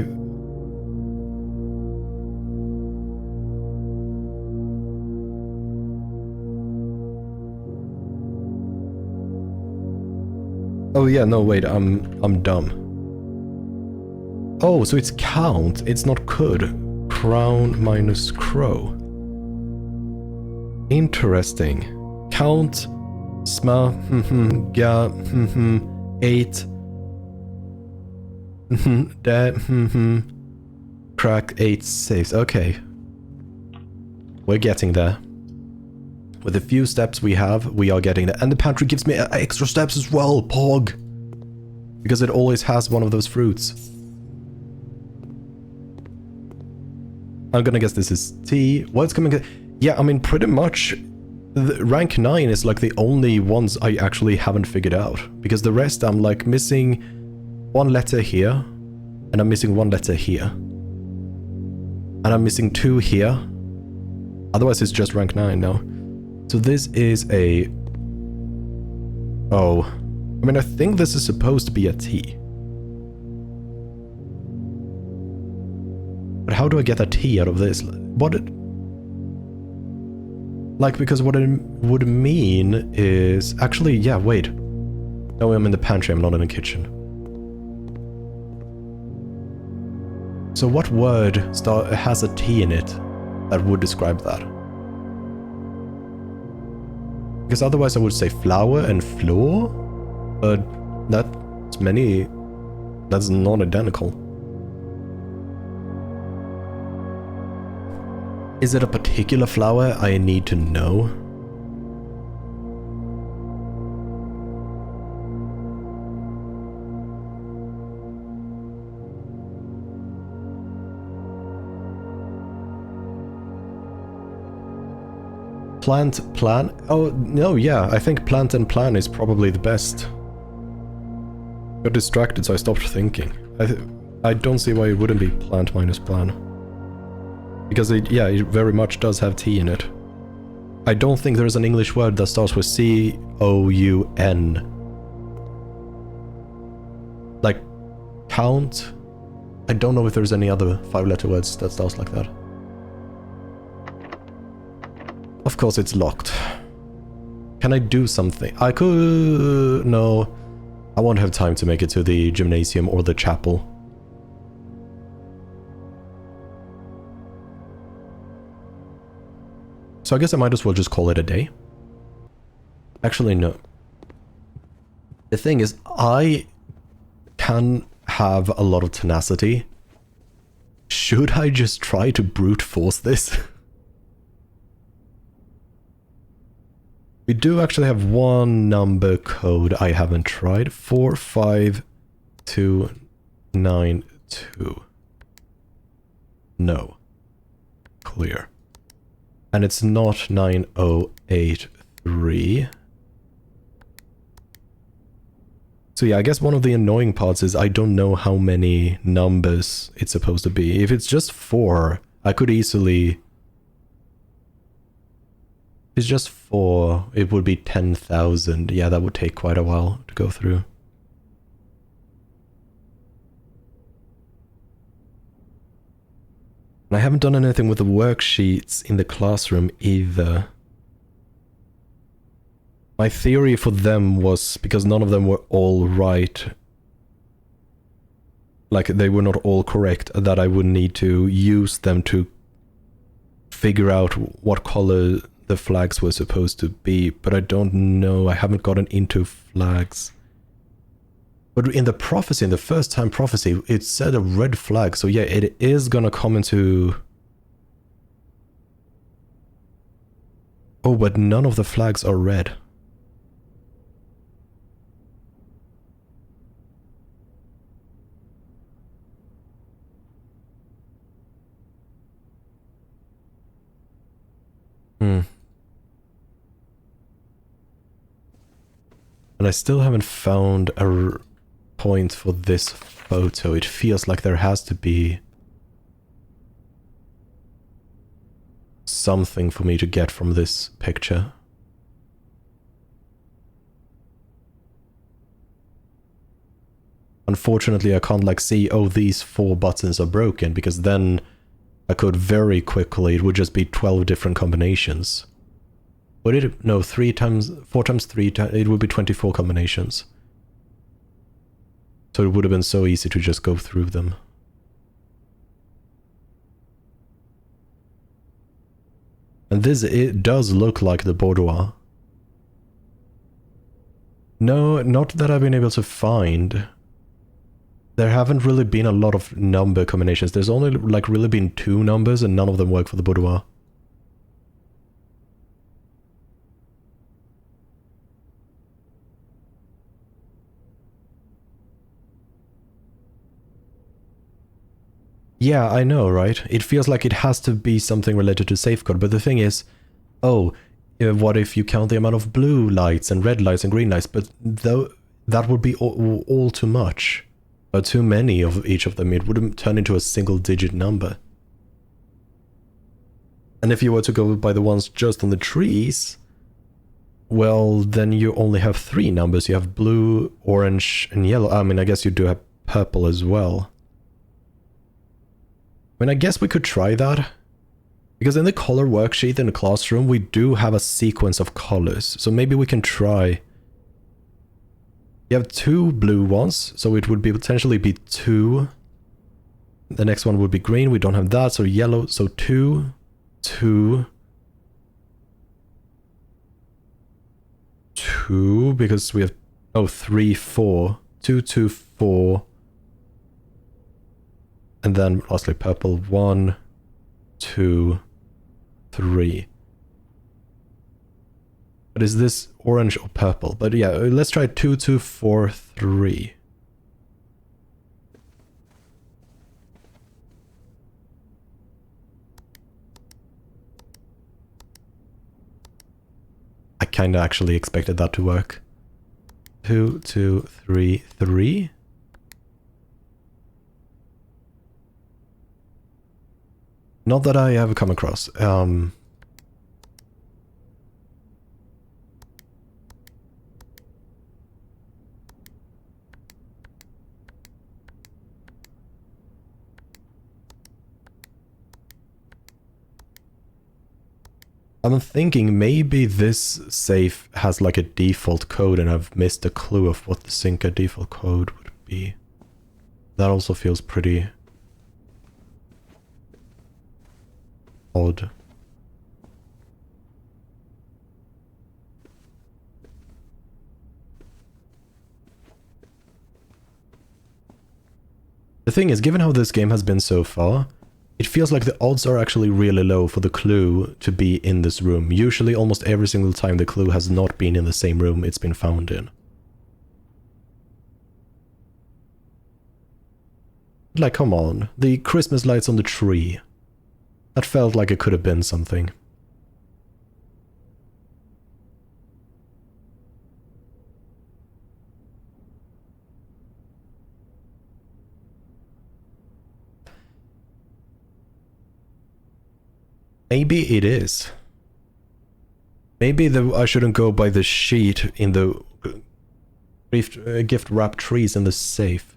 Oh yeah, no wait, I'm dumb. Oh, so it's count, it's not could. Crown minus crow. Interesting. Count, sma, ga, 8, da, crack 8 saves. Okay. We're getting there. With the few steps we have, we are getting there. And the pantry gives me extra steps as well, Pog! Because it always has one of those fruits. I'm gonna guess this is T. What's coming? Yeah, I mean, pretty much, rank 9 is like the only ones I actually haven't figured out. Because the rest, I'm like missing one letter here, and I'm missing one letter here. And I'm missing 2 here. Otherwise, it's just rank 9 now. So this is a... Oh. I mean, I think this is supposed to be a T. But how do I get a T out of this? What it... Like, because what it would mean is... Actually, yeah, wait. No, I'm in the pantry, I'm not in the kitchen. So what word has a T in it that would describe that? Because otherwise I would say flour and floor, but that's not identical. Is it a particular flour I need to know? Plan? Oh, no, yeah, I think plant and plan is probably the best. Got distracted, so I stopped thinking. I don't see why it wouldn't be plant minus plan. Because it very much does have T in it. I don't think there's an English word that starts with C-O-U-N. Like, count? I don't know if there's any other 5-letter words that starts like that. Of course it's locked. Can I do something? I could... No. I won't have time to make it to the gymnasium or the chapel. So I guess I might as well just call it a day. Actually, no. The thing is, I can have a lot of tenacity. Should I just try to brute force this? We do actually have one number code I haven't tried. 45292. No. Clear. And it's not 9083. So yeah, I guess one of the annoying parts is I don't know how many numbers it's supposed to be. If it's just 4, I could easily... If it's just 4, it would be 10,000. Yeah, that would take quite a while to go through. And I haven't done anything with the worksheets in the classroom either. My theory for them was, because none of them were all right, like they were not all correct, that I would need to use them to figure out what color the flags were supposed to be, but I don't know. I haven't gotten into flags. But in the prophecy, in the first time prophecy, it said a red flag, so yeah, it is gonna come into... Oh, but none of the flags are red. And I still haven't found a point for this photo. It feels like there has to be something for me to get from this picture. Unfortunately, I can't like see, oh, these 4 buttons are broken, because then I could very quickly, it would just be 12 different combinations. Would it? No, 4 times 3, it would be 24 combinations. So it would have been so easy to just go through them. And this, it does look like the boudoir. No, not that I've been able to find. There haven't really been a lot of number combinations. There's only like really been 2 numbers and none of them work for the boudoir. Yeah, I know, right? It feels like it has to be something related to safeguard, but the thing is, oh, what if you count the amount of blue lights and red lights and green lights? But though that would be all too much. Or too many of each of them. It would turn into a single-digit number. And if you were to go by the ones just on the trees, well, then you only have 3 numbers. You have blue, orange, and yellow. I mean, I guess you do have purple as well. I mean, I guess we could try that. Because in the color worksheet in the classroom, we do have a sequence of colors. So maybe we can try... You have 2 blue ones, so it would be potentially be 2. The next one would be green, we don't have that, so yellow, so 2, 2, 2, because we have, oh, 3, 4, 2, 2, 4, and then lastly purple, 1, 2, 3. But is this orange or purple? But yeah, let's try 2, 2, 4, 3. I kinda actually expected that to work. 2, 2, 3, 3. Not that I have come across. I'm thinking maybe this safe has like a default code and I've missed a clue of what the Synca default code would be. That also feels pretty odd. The thing is, given how this game has been so far, it feels like the odds are actually really low for the clue to be in this room. Usually, almost every single time the clue has not been in the same room it's been found in. Like, come on, the Christmas lights on the tree. That felt like it could have been something. Maybe it is. Maybe I shouldn't go by the sheet in the gift wrap trees in the safe.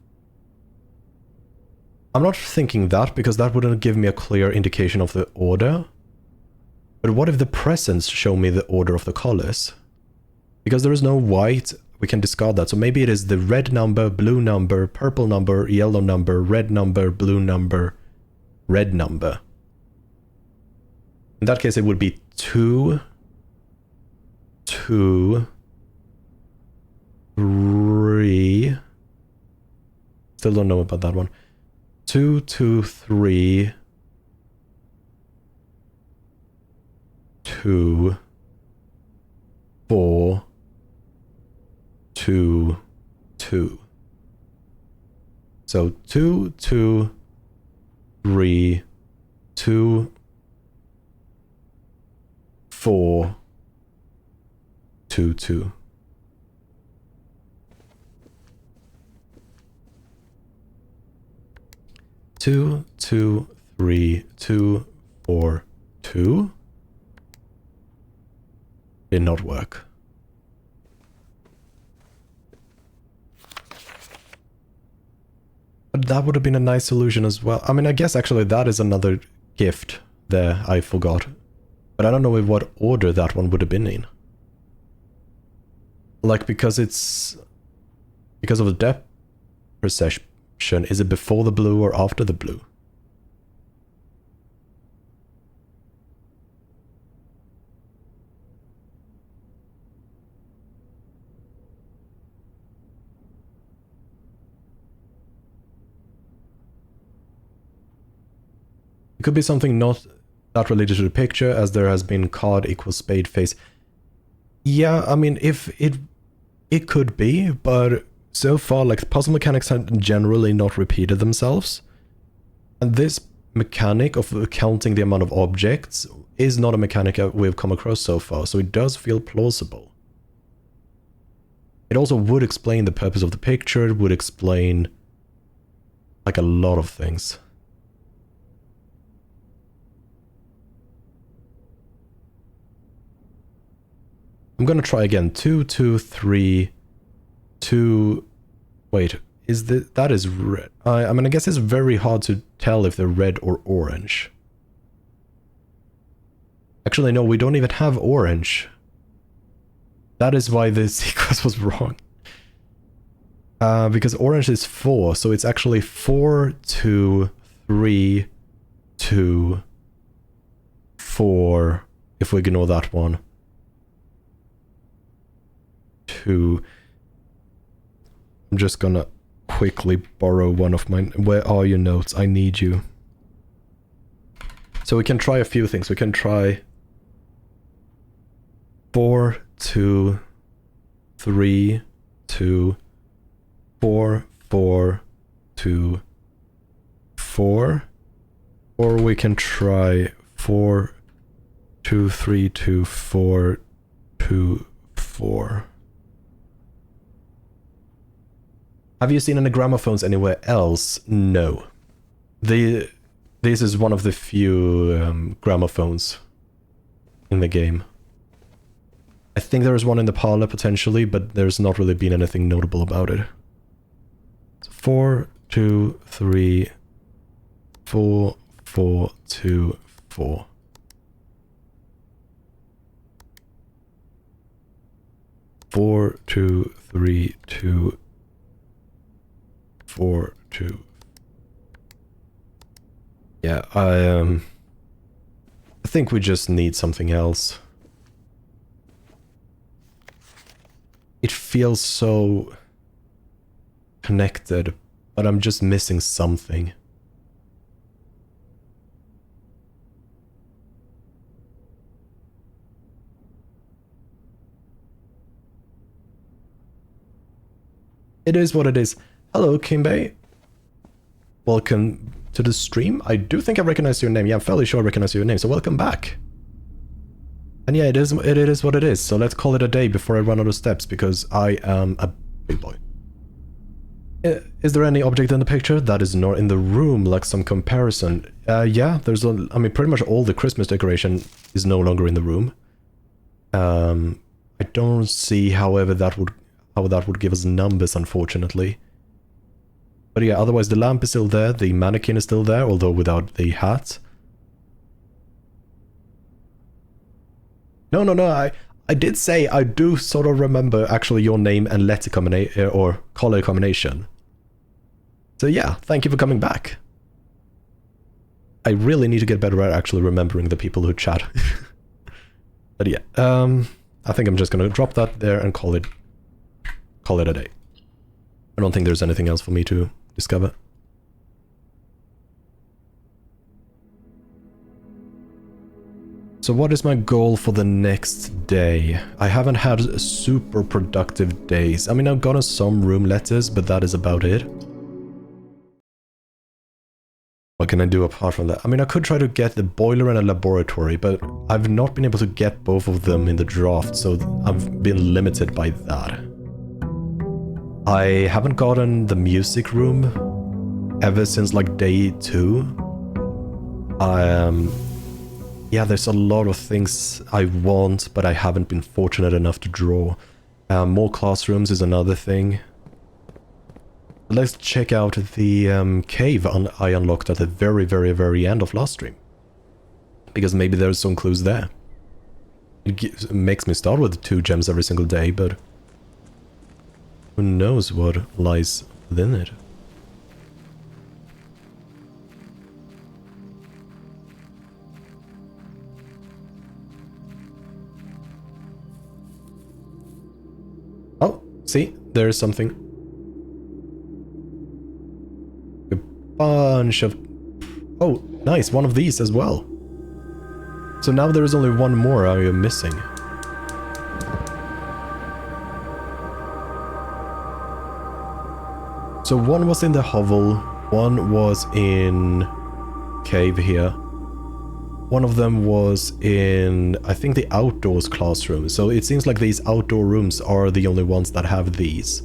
I'm not thinking that, because that wouldn't give me a clear indication of the order. But what if the presents show me the order of the colors? Because there is no white we can discard that. So maybe it is the red number, blue number, purple number, yellow number, red number, blue number, red number. In that case, it would be 2, 2, 3. Still don't know about that one. 2, 2, 3, 2, 4, 2, 2. So 2, 2, 3, 2, 4, 2, 2. Two, 2, 3, 2, 4, 2. Did not work. But that would have been a nice solution as well. I mean, I guess actually that is another gift there I forgot. But I don't know in what order that one would have been in. Like, because it's... because of the depth perception, is it before the blue or after the blue? It could be something not that related to the picture, as there has been card equals spade face. Yeah, I mean, if it could be, but so far, like, puzzle mechanics have generally not repeated themselves. And this mechanic of counting the amount of objects is not a mechanic we've come across so far, so it does feel plausible. It also would explain the purpose of the picture, it would explain, like, a lot of things. I'm gonna try again. 2, 2, 3, 2... Wait, is that is red? I mean, I guess it's very hard to tell if they're red or orange. Actually, no, we don't even have orange. That is why the sequence was wrong. Because orange is 4, so it's actually 4, 2, 3, 2, 4, if we ignore that one. 2. I'm just gonna quickly borrow one of mine. Where are your notes? I need you. So we can try a few things. We can try 4, 2, 3, 2, 4, 4, 2, 4. Or we can try 4, 2, 3, 2, 4, 2, 4. Have you seen any gramophones anywhere else? No. This is one of the few gramophones in the game. I think there is one in the parlor potentially, but there's not really been anything notable about it. So 4, 2, 3, 4, 4, 2, 4. Four, 2, 3, 2, 4, 2. Yeah, I think we just need something else. It feels so connected, but I'm just missing something. It is what it is. Hello, Kimbe. Welcome to the stream. I do think I recognize your name. Yeah, I'm fairly sure I recognize your name, so welcome back. And yeah, it is what it is, so let's call it a day before I run out of steps, because I am a big boy. Is there any object in the picture that is not in the room, like some comparison? Yeah, there's I mean, pretty much all the Christmas decoration is no longer in the room. I don't see, however, how that would give us numbers, unfortunately. But yeah, otherwise the lamp is still there, the mannequin is still there, although without the hat. No, I did say I do sort of remember actually your name and letter combination or color combination. So yeah, thank you for coming back. I really need to get better at actually remembering the people who chat. But yeah, I think I'm just gonna drop that there and call it a day. I don't think there's anything else for me to discover. So what is my goal for the next day? I haven't had super productive days. I mean, I've gotten some room letters, but that is about it. What can I do apart from that? I mean, I could try to get the boiler and a laboratory, but I've not been able to get both of them in the draft, so I've been limited by that. I haven't gotten the music room ever since like day 2. Yeah, there's a lot of things I want, but I haven't been fortunate enough to draw. More classrooms is another thing. Let's check out the cave I unlocked at the very end of last stream. Because maybe there's some clues there. It makes me start with 2 gems every single day, but who knows what lies within it. Oh, see, there's something. A bunch of... Oh, nice, one of these as well. So now there is only one more I am missing. So one was in the hovel, one was in cave here. One of them was in, I think, the outdoors classroom. So it seems like these outdoor rooms are the only ones that have these.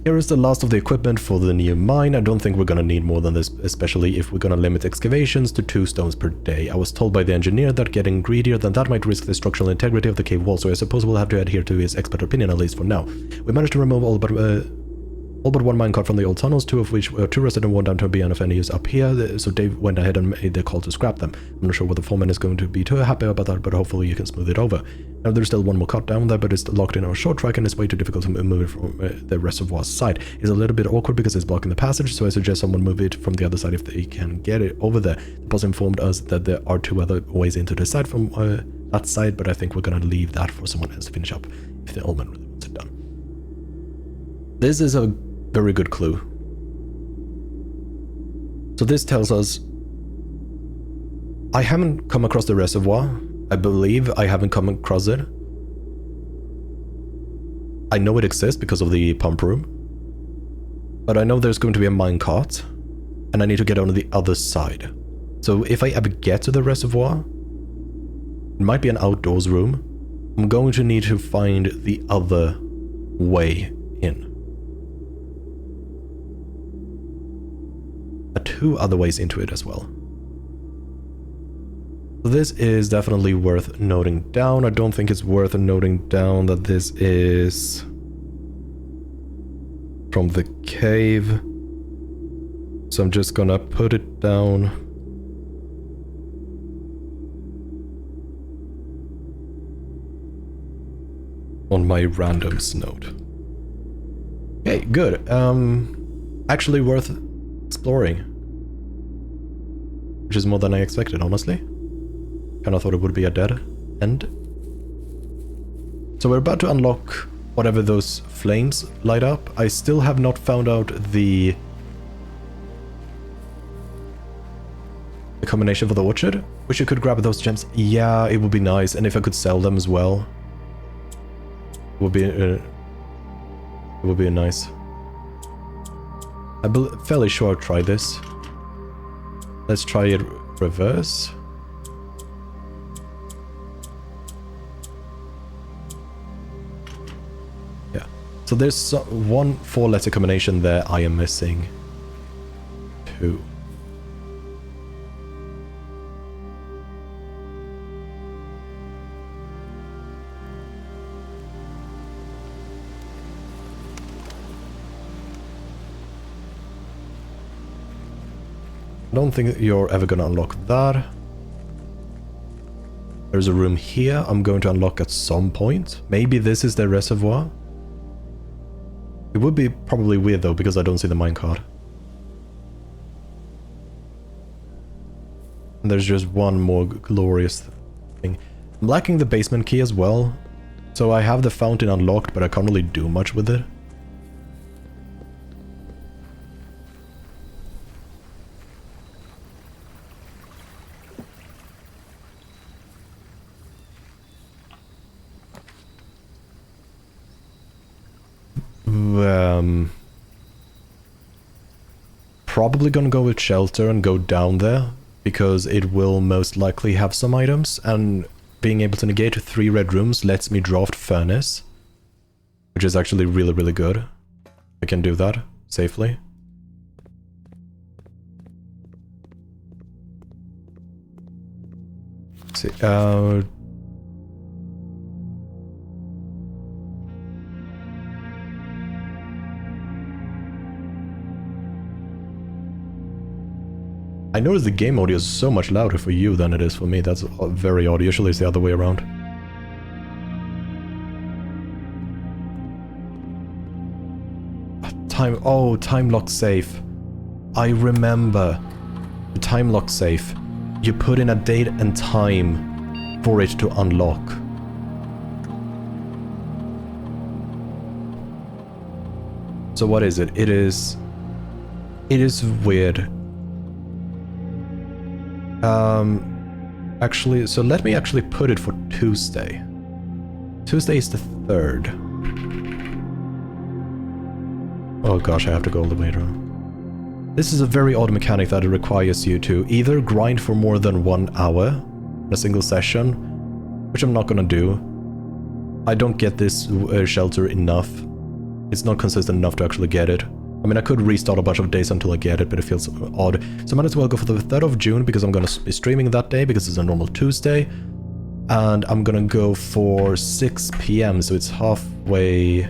Here is the last of the equipment for the new mine. I don't think we're gonna need more than this, especially if we're gonna limit excavations to 2 stones per day. I was told by the engineer that getting greedier than that might risk the structural integrity of the cave wall, so I suppose we'll have to adhere to his expert opinion, at least for now. We managed to remove all but one minecart from the old tunnels, 2 of which were 2 rusted and 1 down to be enough any use up here, so Dave went ahead and made the call to scrap them. I'm not sure what the foreman is going to be too happy about that, but hopefully you can smooth it over. Now there's still 1 more cart down there, but it's locked in our short track and it's way too difficult to move it from the reservoir side. It's a little bit awkward because it's blocking the passage, so I suggest someone move it from the other side if they can get it over there. The boss informed us that there are 2 other ways into the side from that side, but I think we're gonna leave that for someone else to finish up if the old man really wants it done. This is a very good clue. So this tells us I haven't come across the reservoir. I believe I haven't come across it. I know it exists because of the pump room. But I know there's going to be a minecart, and I need to get on the other side. So if I ever get to the reservoir, it might be an outdoors room. I'm going to need to find the other way in. 2 other ways into it as well. This is definitely worth noting down. I don't think it's worth noting down that this is from the cave. So I'm just gonna put it down. On my randoms node. Okay, good. Actually worth exploring. Which is more than I expected, honestly. Kinda thought it would be a dead end. So we're about to unlock whatever those flames light up. I still have not found out the combination for the orchard. Wish you could grab those gems. Yeah, it would be nice. And if I could sell them as well. It would be nice. I'm fairly sure I'll try this. Let's try it reverse. Yeah. So there's 1 4-letter combination there I am missing. 2. I don't think you're ever gonna unlock that. There's a room here I'm going to unlock at some point. Maybe this is the reservoir. It would be probably weird though, because I don't see the minecart. And there's just one more glorious thing. I'm lacking the basement key as well. So I have the fountain unlocked, but I can't really do much with it. Probably gonna go with shelter and go down there, because it will most likely have some items, and being able to negate 3 red rooms lets me draft furnace, which is actually really, really good. I can do that safely. Let's see, I noticed the game audio is so much louder for you than it is for me. That's very odd. Usually it's the other way around. Time lock safe. I remember. The time lock safe. You put in a date and time for it to unlock. So what is it? It is weird. Actually, so let me actually put it for Tuesday. Tuesday is the 3rd. Oh gosh, I have to go all the way around. This is a very odd mechanic that it requires you to either grind for more than 1 hour in a single session, which I'm not gonna do. I don't get this shelter enough. It's not consistent enough to actually get it. I mean, I could restart a bunch of days until I get it, but it feels odd. So I might as well go for the 3rd of June, because I'm going to be streaming that day, because it's a normal Tuesday. And I'm going to go for 6 PM, so it's halfway...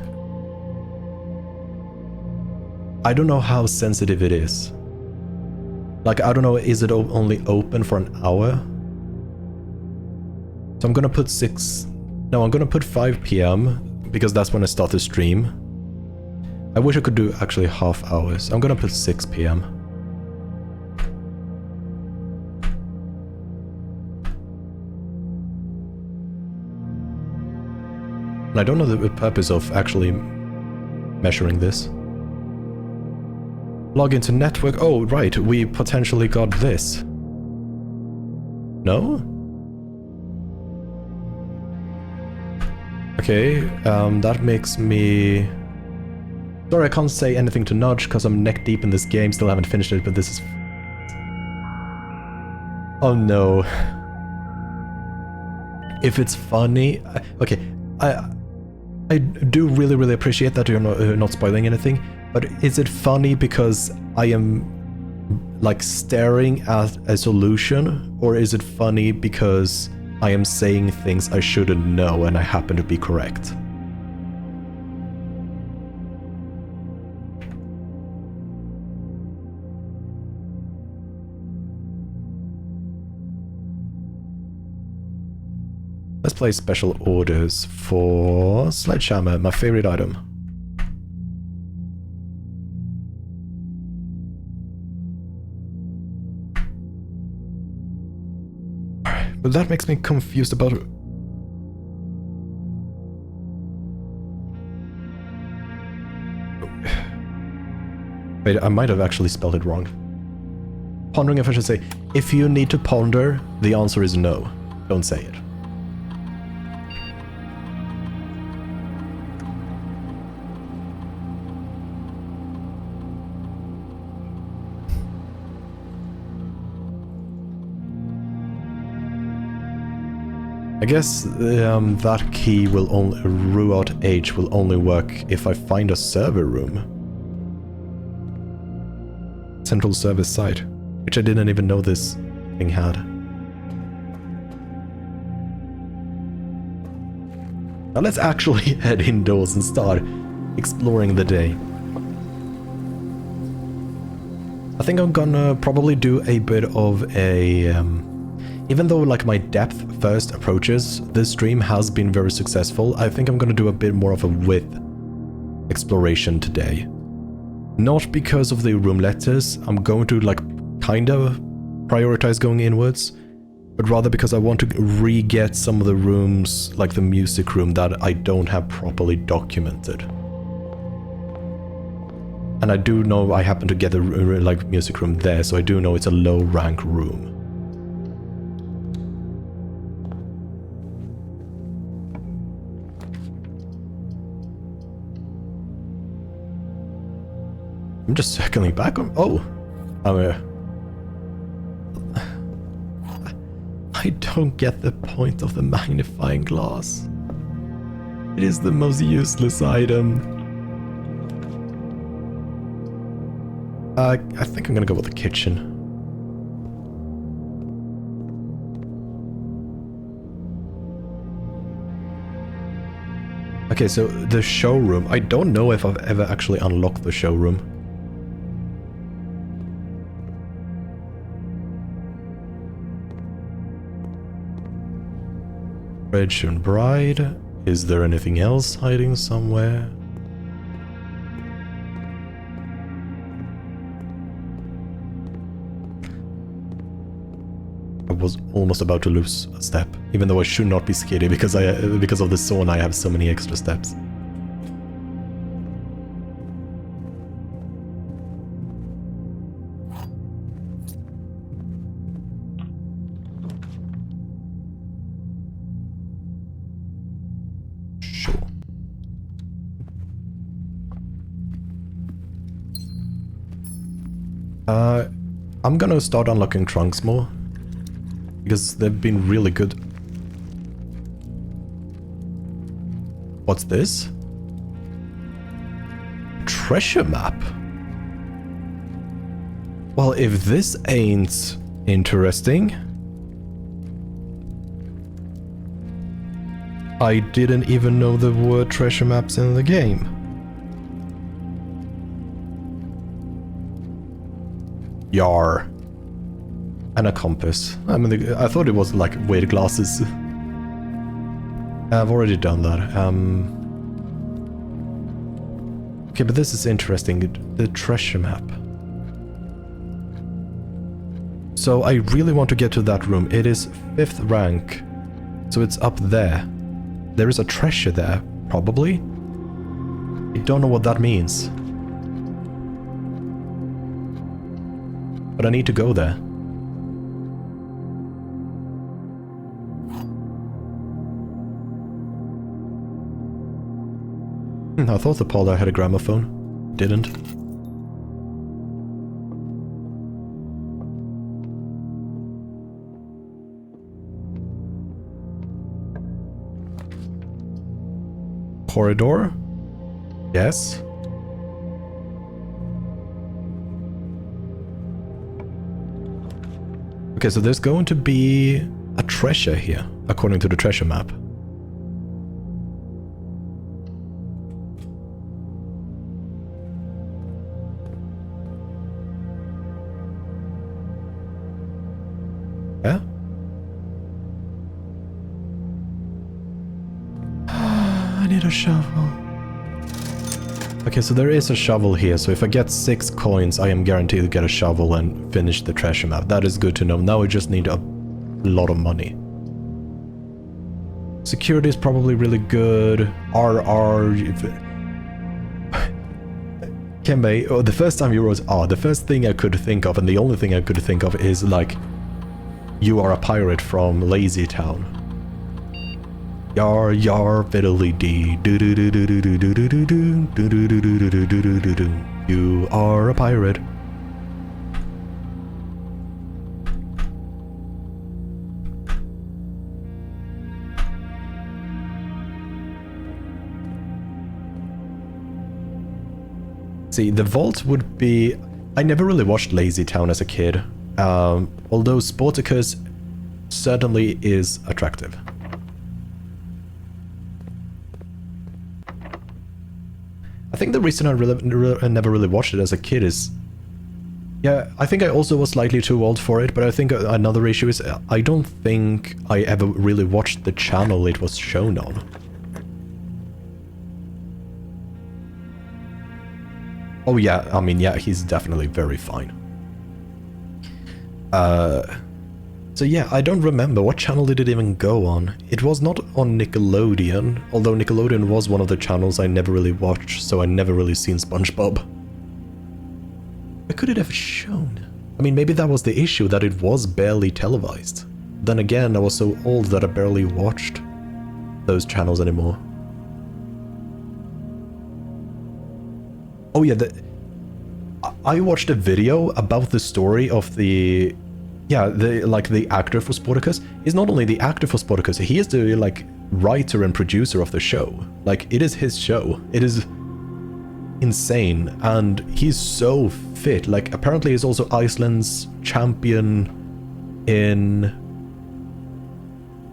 I don't know how sensitive it is. Like, I don't know, is it only open for an hour? So I'm going to put 6... No, I'm going to put 5 PM, because that's when I start the stream. I wish I could do actually half hours. I'm gonna put 6 PM. And I don't know the purpose of actually measuring this. Log into network. Oh, right. We potentially got this. No? Okay, that makes me... Sorry, I can't say anything to Nudge because I'm neck deep in this game, still haven't finished it, but this is... Oh no. If it's funny... Okay, I do really appreciate that you're not spoiling anything, but is it funny because I am, like, staring at a solution, or is it funny because I am saying things I shouldn't know and I happen to be correct? Let's play special orders for Sledgehammer, my favorite item. But that makes me confused about... Wait, I might have actually spelled it wrong. Pondering if I should say, if you need to ponder, the answer is no. Don't say it. I guess that key will only, root H will only work if I find a server room. Central service site, which I didn't even know this thing had. Now let's actually head indoors and start exploring the day. I think I'm gonna probably do a bit of a... Even though like my depth first approaches, this stream has been very successful. I think I'm gonna do a bit more of a width exploration today. Not because of the room letters, I'm going to like kind of prioritize going inwards, but rather because I want to re-get some of the rooms, like the music room, that I don't have properly documented. And I do know I happen to get the like music room there, so I do know it's a low rank room. I'm just circling back on. Oh, I don't get the point of the magnifying glass. It is the most useless item. I think I'm gonna go with the kitchen. Okay, so the showroom. I don't know if I've ever actually unlocked the showroom. Radiant Bride. Is there anything else hiding somewhere? I was almost about to lose a step, even though I should not be scared because of the sauna I have so many extra steps. I'm gonna start unlocking trunks more, because they've been really good. What's this? Treasure map? Well, if this ain't interesting... I didn't even know there were treasure maps in the game. Yar. And a compass. I mean, I thought it was like weird glasses. I've already done that. Okay, but this is interesting. The treasure map. So I really want to get to that room. It is 5th rank. So it's up there. There is a treasure there, probably. I don't know what that means. But I need to go there. I thought the parlor had a gramophone. Didn't. Corridor? Yes. Okay, so there's going to be a treasure here, according to the treasure map. Yeah? I need a shovel. Okay, so there is a shovel here, so if I get 6 coins, I am guaranteed to get a shovel and finish the treasure map. That is good to know. Now I just need a lot of money. Security is probably really good. RR... Kembe, oh, the first time you wrote R, the first thing I could think of, and the only thing I could think of is like, you are a pirate from Lazy Town. Yar yar fiddly dee do do do do do do do do do do do do do do do do do do do. You are a pirate. See, the vault would be... I never really watched Lazy Town as a kid, although Sportacus certainly is attractive. I think the reason I never really watched it as a kid is Yeah, I think I also was slightly too old for it, but I think another issue is I don't think I ever really watched the channel it was shown on. Oh yeah, I mean, yeah, he's definitely very fine. So yeah, I don't remember. What channel did it even go on? It was not on Nickelodeon, although Nickelodeon was one of the channels I never really watched, so I never really seen SpongeBob. Where could it have shown? I mean, maybe that was the issue, that it was barely televised. Then again, I was so old that I barely watched those channels anymore. Oh yeah, I watched a video about the story of the... Yeah, the actor for Sportacus. He's not only the actor for Sportacus, he is the, like, writer and producer of the show. Like, it is his show. It is insane, and he's so fit. Like, apparently he's also Iceland's champion in...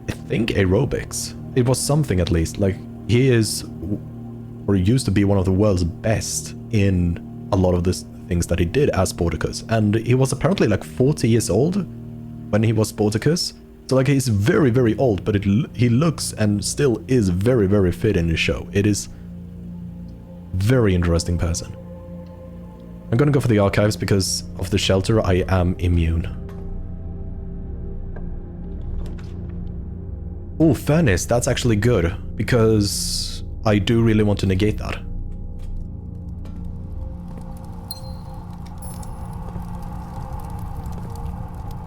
I think aerobics. It was something at least. Like, he is, or used to be, one of the world's best in a lot of the things that he did as Sportacus. And he was apparently like 40 years old when he was Sportacus. So like, he's very, very old, but he looks and still is very, very fit in his show. It is very interesting person. I'm gonna go for the archives because of the shelter. I am immune. Oh, furnace, that's actually good because I do really want to negate that.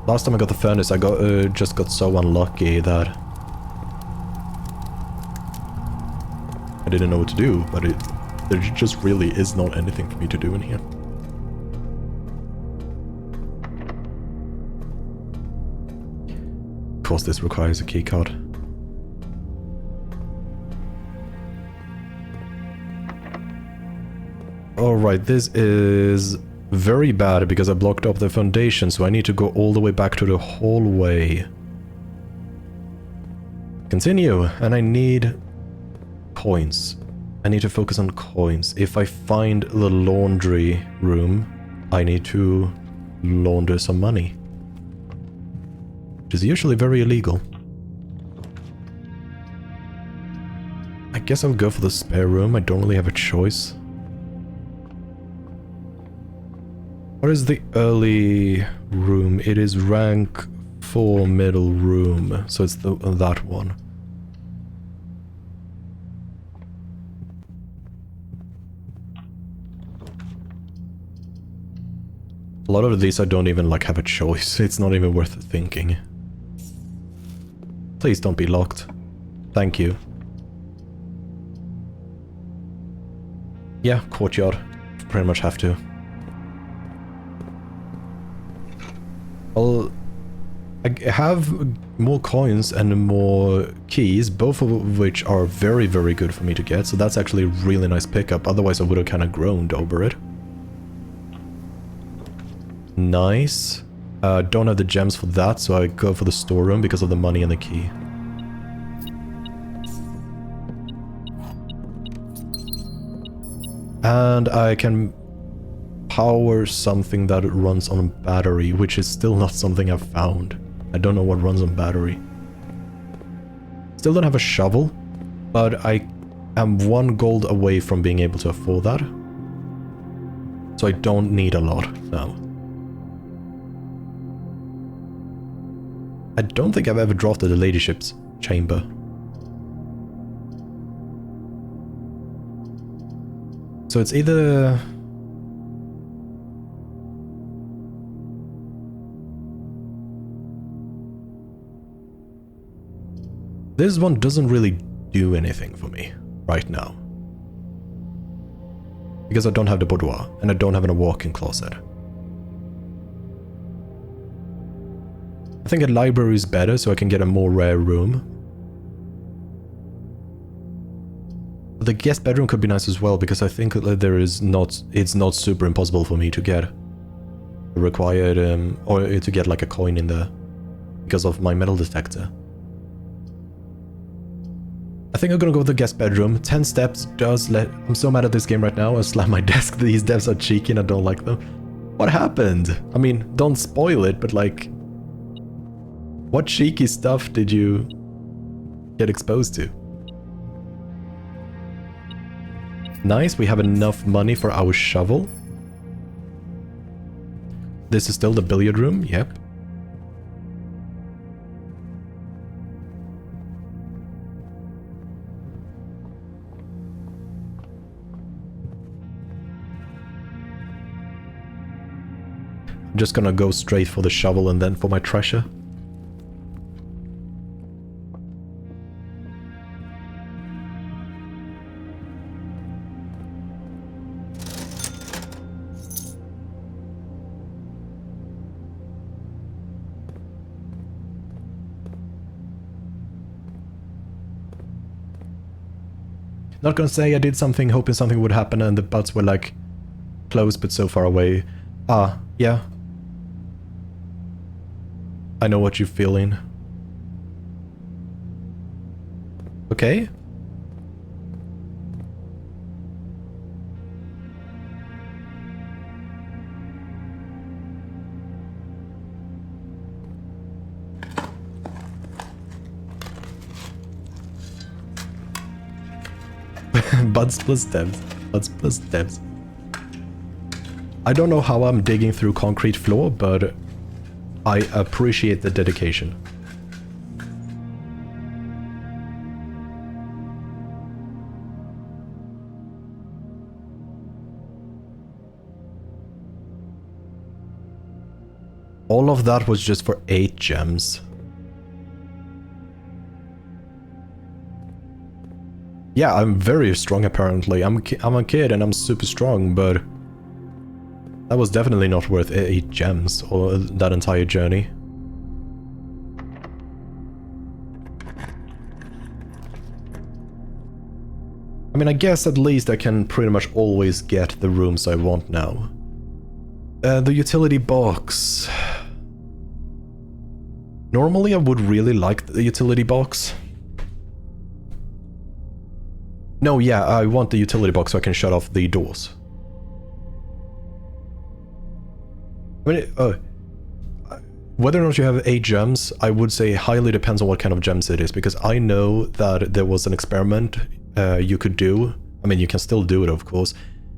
Last time I got the furnace, I just got so unlucky that I didn't know what to do, but there just really is not anything for me to do in here. Of course, this requires a keycard. Alright, this is very bad because I blocked up the foundation, so I need to go all the way back to the hallway. Continue, and I need coins. I need to focus on coins. If I find the laundry room, I need to launder some money, which is usually very illegal. I guess I'll go for the spare room. I don't really have a choice. What is the early room? It is rank 4 middle room, so it's that one. A lot of these I don't even like have a choice. It's not even worth thinking. Please don't be locked. Thank you. Yeah, courtyard. Pretty much have to. I have more coins and more keys, both of which are very, very good for me to get, so that's actually a really nice pickup. Otherwise I would have kind of groaned over it. Nice. Don't have the gems for that, so I go for the storeroom because of the money and the key. And I can power something that runs on battery, which is still not something I've found. I don't know what runs on battery. Still don't have a shovel, but I am 1 gold away from being able to afford that. So I don't need a lot now. I don't think I've ever drafted a ladyship's chamber. So it's either... This one doesn't really do anything for me right now. Because I don't have the boudoir, and I don't have a walk-in closet. I think a library is better, so I can get a more rare room. But the guest bedroom could be nice as well, because I think that it's not super impossible for me to get required, or to get like a coin in there, because of my metal detector. I think I'm gonna go with the guest bedroom. 10 steps does let... I'm so mad at this game right now. I slam my desk. These devs are cheeky and I don't like them. What happened? I mean, don't spoil it, but like... What cheeky stuff did you get exposed to? Nice, we have enough money for our shovel. This is still the billiard room, yep. I'm just gonna go straight for the shovel and then for my treasure. Not gonna say I did something hoping something would happen and the buds were like close but so far away. Ah, yeah. I know what you're feeling. Okay. Buds plus stems. Buds plus stems. I don't know how I'm digging through concrete floor, but I appreciate the dedication. All of that was just for 8 gems. Yeah, I'm very strong apparently. I'm a kid and I'm super strong, but that was definitely not worth 8 gems or that entire journey. I mean, I guess at least I can pretty much always get the rooms I want now. The utility box. Normally I would really like the utility box. No, yeah, I want the utility box so I can shut off the doors. I mean, whether or not you have 8 gems, I would say highly depends on what kind of gems it is, because I know that there was an experiment you could do. I mean, you can still do it, of course,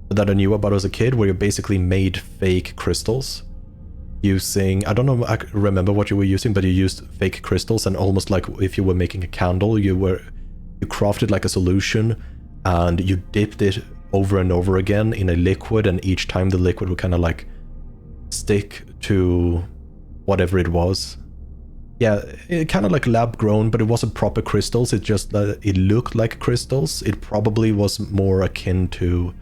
but that I knew about as a kid, where you basically made fake crystals using, I don't know, I remember what you were using, but you used fake crystals, and almost like if you were making a candle, you crafted like a solution, and you dipped it over and over again in a liquid, and each time the liquid would kind of like stick to whatever it was. Yeah, it kind of like lab grown, but it wasn't proper crystals. It just it looked like crystals. It probably was more akin to,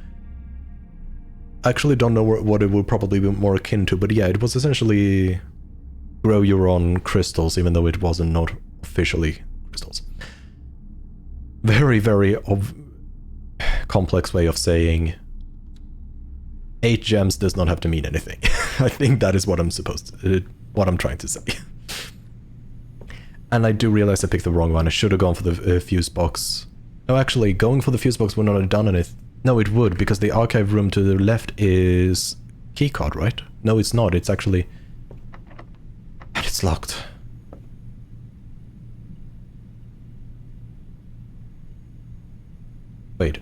I actually don't know what it would probably be more akin to, but yeah, it was essentially grow your own crystals, even though it wasn't not officially crystals. Very, very complex way of saying 8 gems does not have to mean anything. I think that is what I'm what I'm trying to say. And I do realize I picked the wrong one. I should have gone for the fuse box. No, actually, going for the fuse box would not have done anything. No, it would, because the archive room to the left is keycard, right? No, it's not. It's actually... And it's locked. Wait,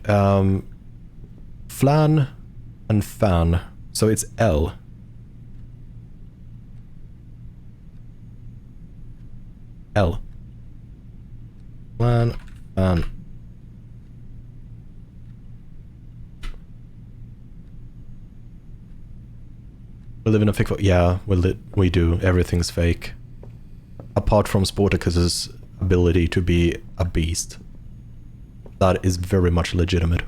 flan and fan. So it's L. L. Flan, fan. We live in a fake world. Yeah, we do. Everything's fake. Apart from Sportacus's ability to be a beast. That is very much legitimate.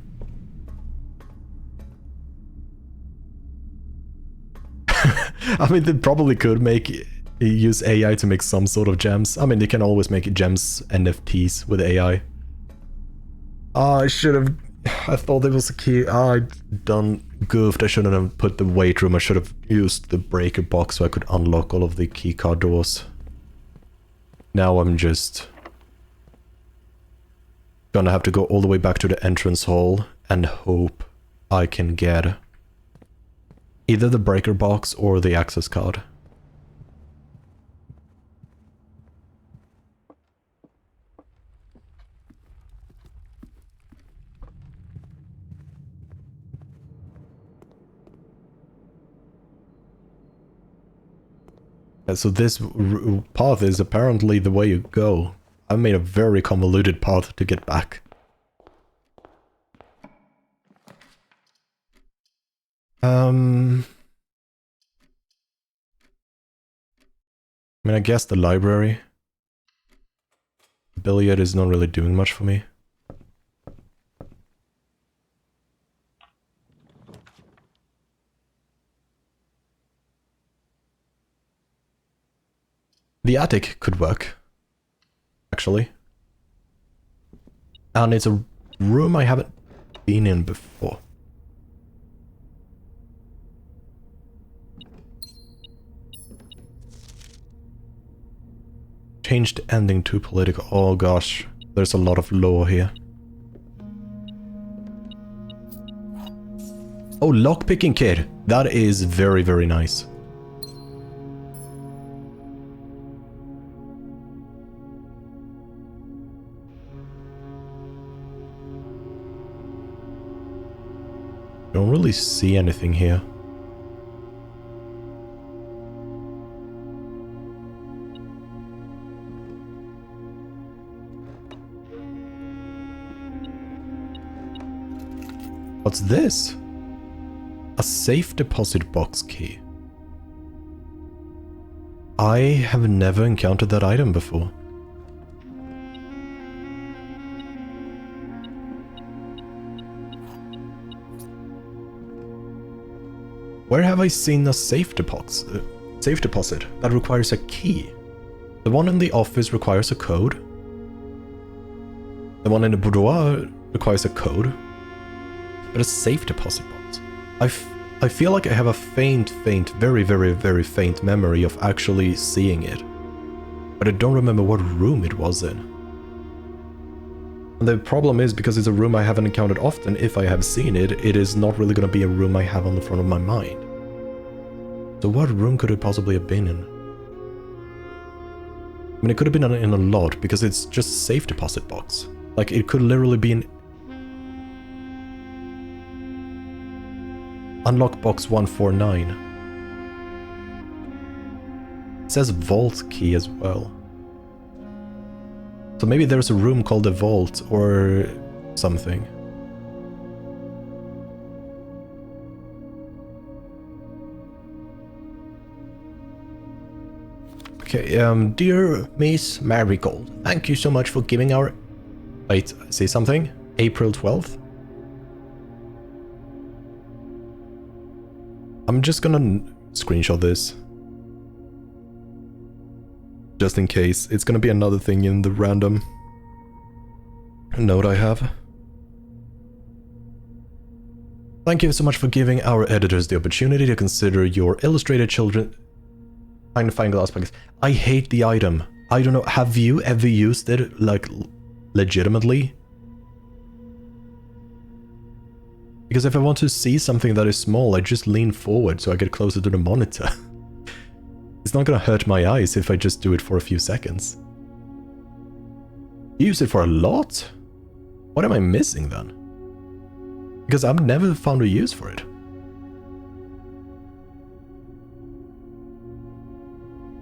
I mean, they probably could use AI to make some sort of gems. I mean, they can always make gems NFTs with AI. I should have... I thought there was a key. I goofed. I shouldn't have put the weight room. I should have used the breaker box so I could unlock all of the keycard doors. Now I'm just gonna have to go all the way back to the entrance hall and hope I can get Either the breaker box or the access card. So this path is apparently the way you go. I've made a very convoluted path to get back. I mean, I guess the library. Billiard is not really doing much for me. The attic could work, actually. And it's a room I haven't been in before. Changed ending to political. Oh gosh, there's a lot of lore here. Oh, lockpicking kit. That is very, very nice. Don't really see anything here. What's this? A safe deposit box key. I have never encountered that item before. Where have I seen a safe deposit that requires a key? The one in the office requires a code. The one in the boudoir requires a code. But a safe deposit box. I feel like I have a faint, very, very, very faint memory of actually seeing it. But I don't remember what room it was in. And the problem is, because it's a room I haven't encountered often, if I have seen it, it is not really going to be a room I have on the front of my mind. So what room could it possibly have been in? I mean, it could have been in a lot, because it's just safe deposit box. Like, it could literally be in... Unlock box 149. It says vault key as well. So maybe there's a room called the vault or something. Okay, dear Miss Marigold, thank you so much for giving our... Wait, I see something? April 12th? I'm just gonna screenshot this. Just in case. It's gonna be another thing in the random note I have. Thank you so much for giving our editors the opportunity to consider your illustrated children... Magnifying glass packets. I hate the item. I don't know, have you ever used it, like, legitimately? Because if I want to see something that is small, I just lean forward so I get closer to the monitor. It's not gonna hurt my eyes if I just do it for a few seconds. Use it for a lot? What am I missing then? Because I've never found a use for it.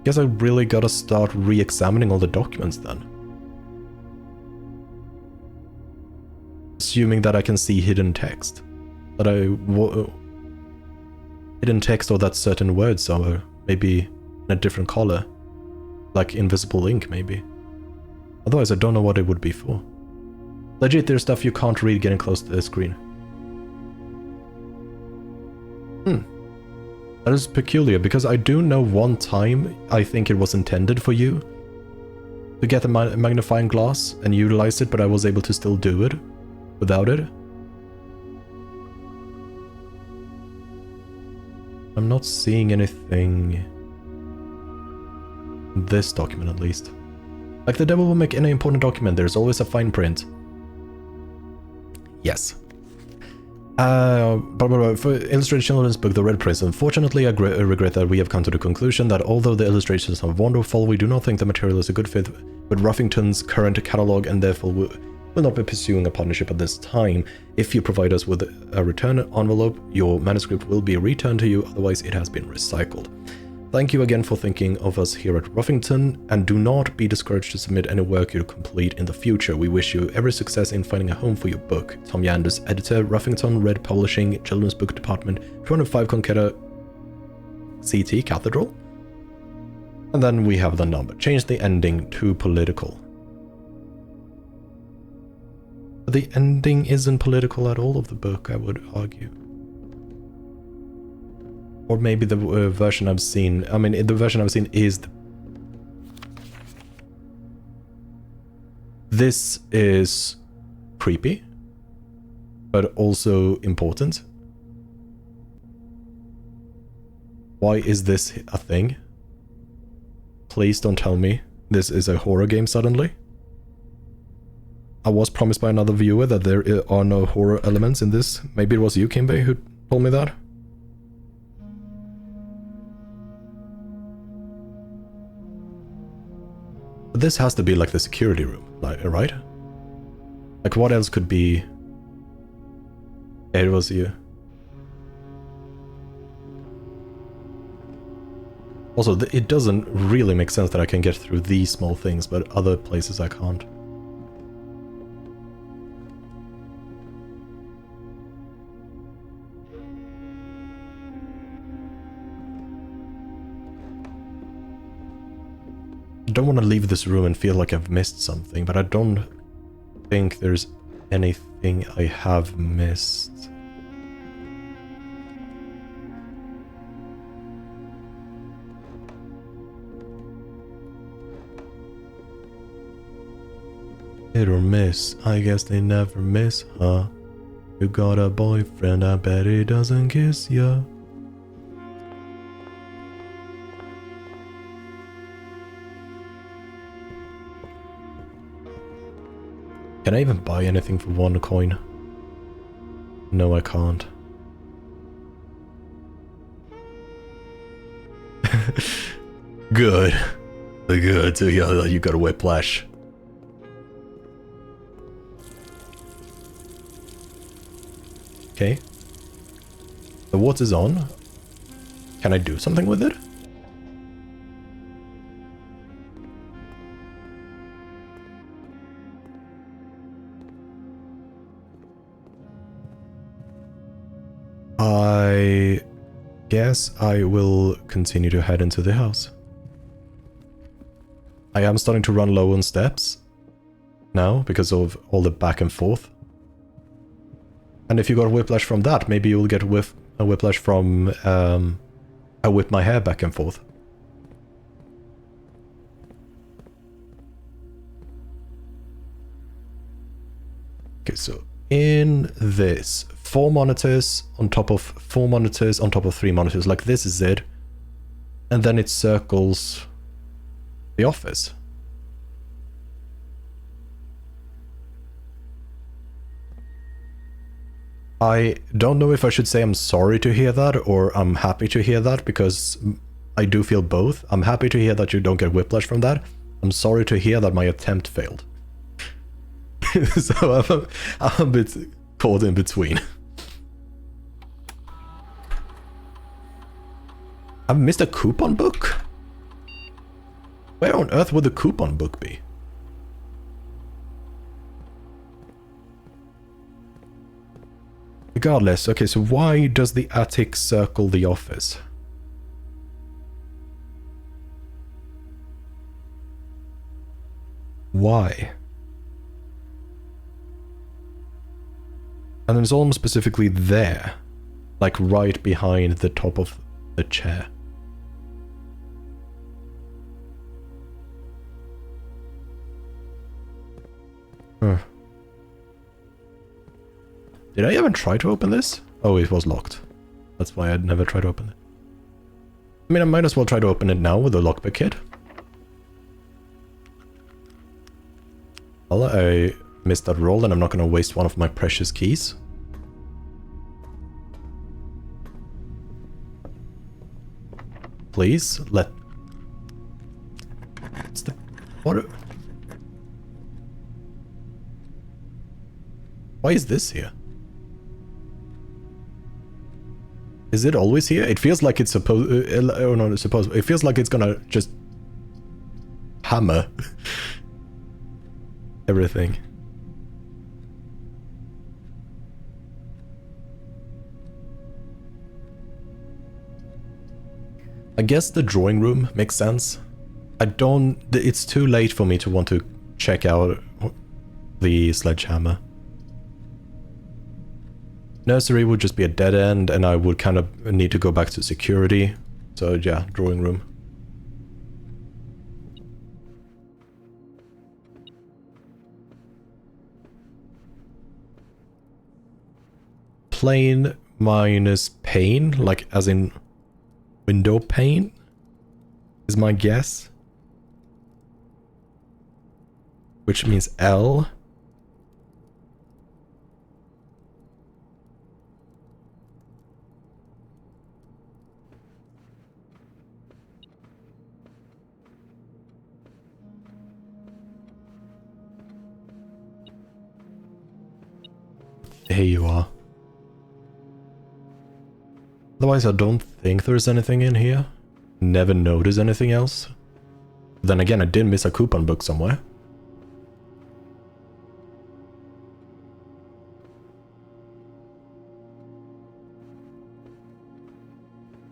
Guess I really gotta start re-examining all the documents then. Assuming that I can see hidden text. That hidden text or that certain words are maybe in a different color. Like invisible ink maybe. Otherwise I don't know what it would be for. Legit, there's stuff you can't read getting close to the screen. That is peculiar, because I do know one time I think it was intended for you to get a magnifying glass and utilize it, but I was able to still do it without it. I'm not seeing anything in this document at least. Like the devil will make any important document, there's always a fine print. Yes. For illustrated children's book, The Red Prince, unfortunately, I regret that we have come to the conclusion that although the illustrations are wonderful, we do not think the material is a good fit with Ruffington's current catalog, and therefore will not be pursuing a partnership at this time. If you provide us with a return envelope, your manuscript will be returned to you, otherwise it has been recycled. Thank you again for thinking of us here at Ruffington, and do not be discouraged to submit any work you complete in the future. We wish you every success in finding a home for your book. Tom Yanders, Editor, Ruffington Red Publishing, Children's Book Department, 205 Conqueta CT Cathedral. And then we have the number. Change the ending to political. But the ending isn't political at all of the book, I would argue. Or maybe the version I've seen, I mean, the version I've seen is... This is creepy, but also important. Why is this a thing? Please don't tell me this is a horror game suddenly. I was promised by another viewer that there are no horror elements in this. Maybe it was you, Kimbe, who told me that. But this has to be like the security room, like, right? Like, what else could be... It was you. Also, it doesn't really make sense that I can get through these small things, but other places I can't. I don't want to leave this room and feel like I've missed something, but I don't think there's anything I have missed. Hit or miss, I guess they never miss, huh? You got a boyfriend, I bet he doesn't kiss ya. Can I even buy anything for 1 coin? No, I can't. Good. Good. So yeah, you got a whiplash. Okay. The water's on. Can I do something with it? I guess I will continue to head into the house. I am starting to run low on steps now because of all the back and forth. And if you got a whiplash from that, maybe you'll get a whiplash from I whip my hair back and forth. Okay, so in this, 4 monitors on top of 4 monitors on top of 3 monitors, like this is it. And then it circles the office. I don't know if I should say I'm sorry to hear that or I'm happy to hear that, because I do feel both. I'm happy to hear that you don't get whiplash from that. I'm sorry to hear that my attempt failed. So I'm a bit caught in between. I've missed a coupon book? Where on earth would the coupon book be? Regardless, okay, so why does the attic circle the office? Why? And then it's almost specifically there, like right behind the top of the chair. Huh. Did I even try to open this? Oh, it was locked. That's why I'd never tried to open it. I mean, I might as well try to open it now with the lockpick kit. Well, I missed that roll and I'm not going to waste one of my precious keys. please, let... What's the... What... Why is this here? Is it always here? It feels like it's supposed... oh no, it's supposed... It feels like it's gonna just... hammer everything. I guess the drawing room makes sense. I don't... It's too late for me to want to check out the sledgehammer. Nursery would just be a dead end, and I would kind of need to go back to security. So yeah, drawing room. Plane minus pane, like as in window pane, is my guess. Which means L. Here you are. Otherwise, I don't think there's anything in here. Never noticed anything else. Then again, I did miss a coupon book somewhere.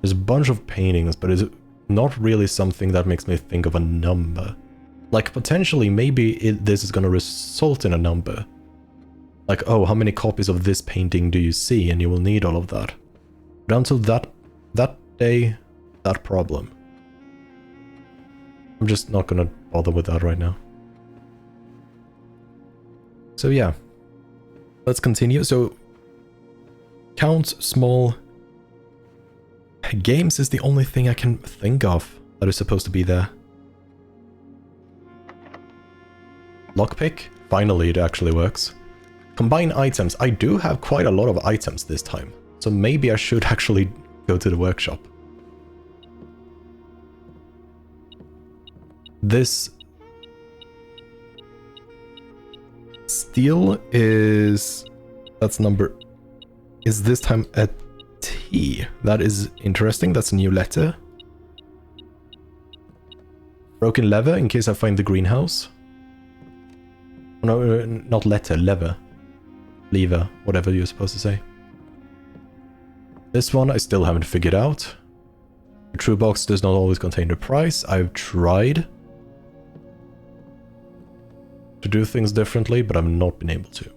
There's a bunch of paintings, but it's not really something that makes me think of a number. Like, potentially, maybe this is gonna result in a number. Like, oh, how many copies of this painting do you see? And you will need all of that. But until that day, that problem. I'm just not gonna bother with that right now. So yeah. Let's continue. So, count small... Games is the only thing I can think of that is supposed to be there. Lockpick? Finally, it actually works. Combine items. I do have quite a lot of items this time. So maybe I should actually go to the workshop. This steel is... That's number... Is this time a T? That is interesting. That's a new letter. Broken lever in case I find the greenhouse. No, not letter, lever. Lever, whatever you're supposed to say. This one I still haven't figured out. The true box does not always contain the price. I've tried to do things differently, but I've not been able to.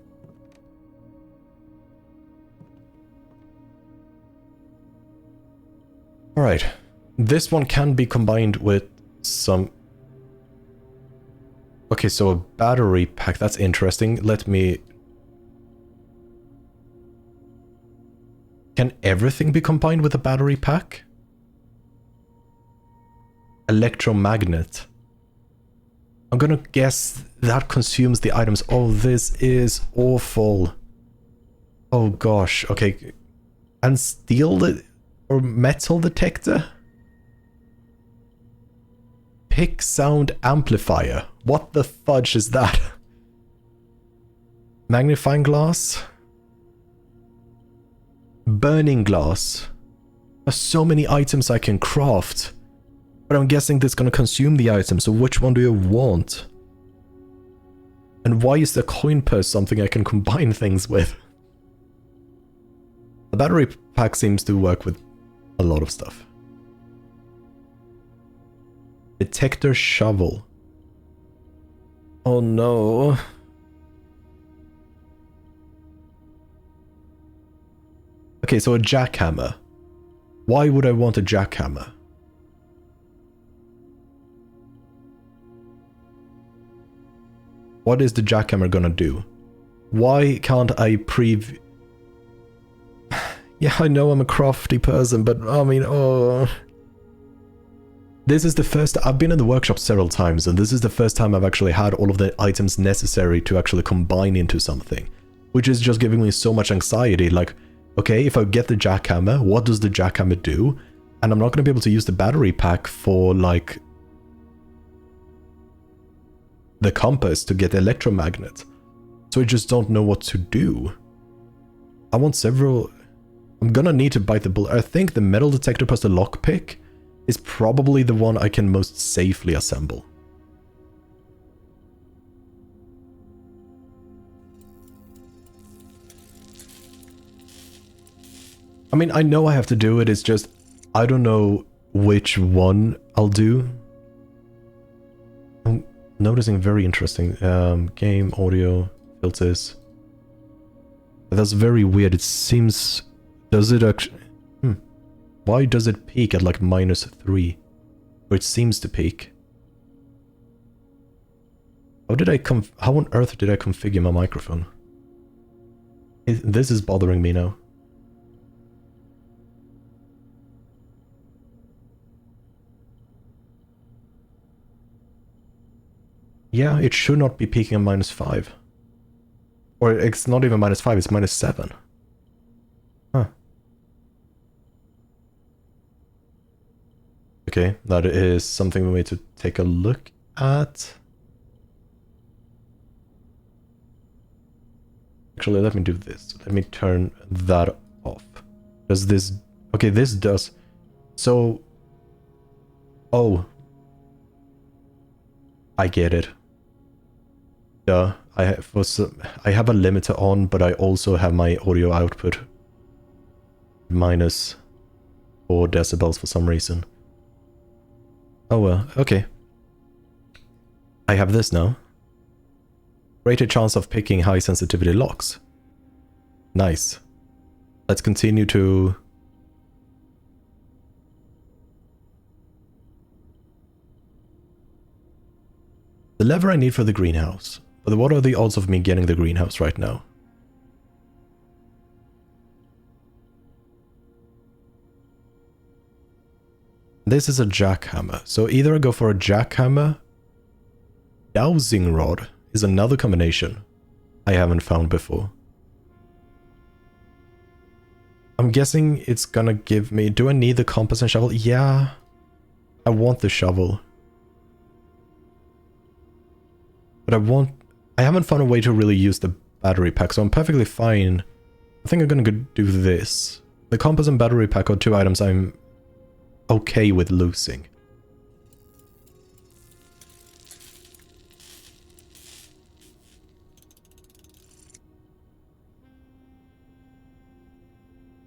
Alright. This one can be combined with some... Okay, so a battery pack. That's interesting. Let me... Can everything be combined with a battery pack? Electromagnet. I'm gonna guess that consumes the items. Oh, this is awful. Oh gosh, okay. And steel or metal detector? Pick sound amplifier. What the fudge is that? Magnifying glass? Burning glass. There's so many items I can craft. But I'm guessing this is gonna consume the item, so which one do you want? And why is the coin purse something I can combine things with? The battery pack seems to work with a lot of stuff. Detector shovel. Oh no. Okay, so a jackhammer. Why would I want a jackhammer? What is the jackhammer gonna do? Why can't I preview... Yeah, I know I'm a crafty person, but I mean, oh... This is the first... I've been in the workshop several times, and this is the first time I've actually had all of the items necessary to actually combine into something. Which is just giving me so much anxiety, like... Okay, if I get the jackhammer, what does the jackhammer do? And I'm not going to be able to use the battery pack for, like, the compass to get electromagnet. So I just don't know what to do. I want several... I'm gonna need to bite the bullet. I think the metal detector plus the lockpick is probably the one I can most safely assemble. I mean, I know I have to do it, it's just... I don't know which one I'll do. I'm noticing very interesting. Game, audio, filters. That's very weird. It seems... Does it actually... Why does it peak at like -3? Or it seems to peak. How on earth did I configure my microphone? This is bothering me now. Yeah, it should not be peaking at -5. Or it's not even -5, it's -7. Huh. Okay, that is something we need to take a look at. Actually, let me do this. Let me turn that off. Does this... Okay, this does... So... Oh. I get it. Duh. I have a limiter on, but I also have my audio output -4 decibels for some reason. Oh well, okay. I have this now. Greater chance of picking high sensitivity locks. Nice. Let's continue to... The lever I need for the greenhouse. But what are the odds of me getting the greenhouse right now? This is a jackhammer. So either I go for a jackhammer... Dowsing rod is another combination I haven't found before. I'm guessing it's gonna give me... Do I need the compass and shovel? Yeah. I want the shovel. But I haven't found a way to really use the battery pack, so I'm perfectly fine. I think I'm gonna go do this. The compass and battery pack are two items I'm okay with losing.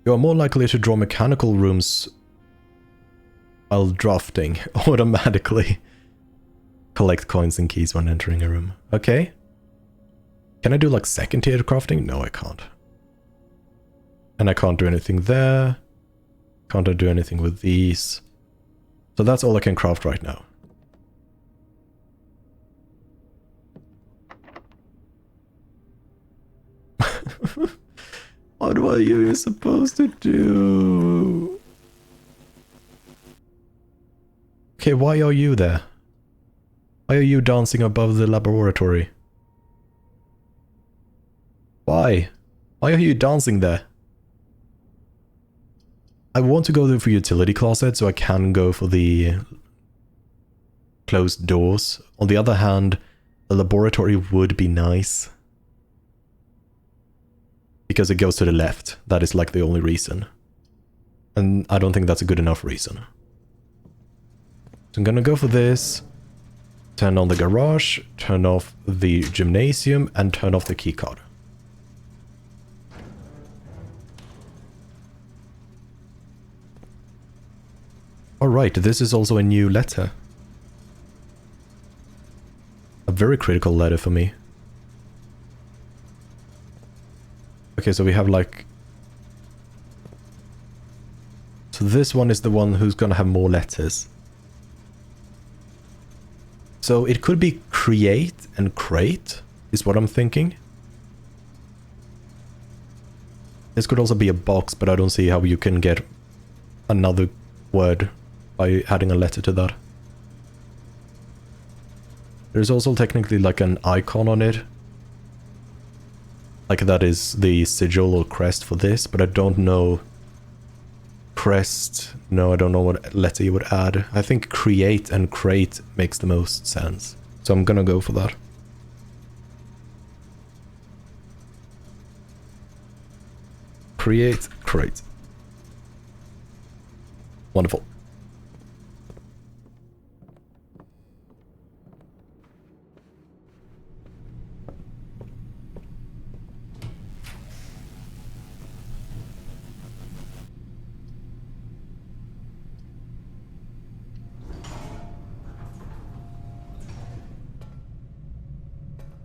You are more likely to draw mechanical rooms while drafting automatically. Collect coins and keys when entering a room. Okay. Can I do like second tier crafting? No, I can't. And I can't do anything there. Can't I do anything with these? So that's all I can craft right now. What were you supposed to do? Okay, why are you there? Why are you dancing above the laboratory? Why? Why are you dancing there? I want to go there for utility closet so I can go for the closed doors. On the other hand, the laboratory would be nice. Because it goes to the left. That is like the only reason. And I don't think that's a good enough reason. So I'm gonna go for this. Turn on the garage, turn off the gymnasium, and turn off the keycard. Alright, this is also a new letter. A very critical letter for me. Okay, so we have like... So this one is the one who's gonna have more letters. So it could be create and crate, is what I'm thinking. This could also be a box, but I don't see how you can get another word by adding a letter to that. There's also technically like an icon on it. Like that is the sigil or crest for this, but I don't know crest. No, I don't know what letter you would add. I think create and crate makes the most sense. So I'm gonna go for that. Create, crate. Wonderful.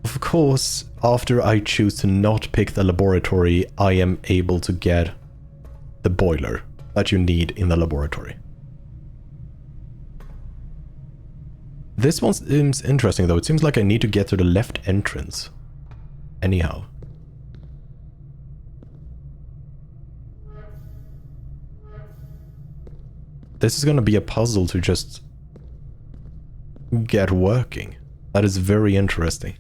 Of course, after I choose to not pick the laboratory, I am able to get the boiler that you need in the laboratory. This one seems interesting though. It seems like I need to get to the left entrance. Anyhow. This is gonna be a puzzle to just get working. That is very interesting.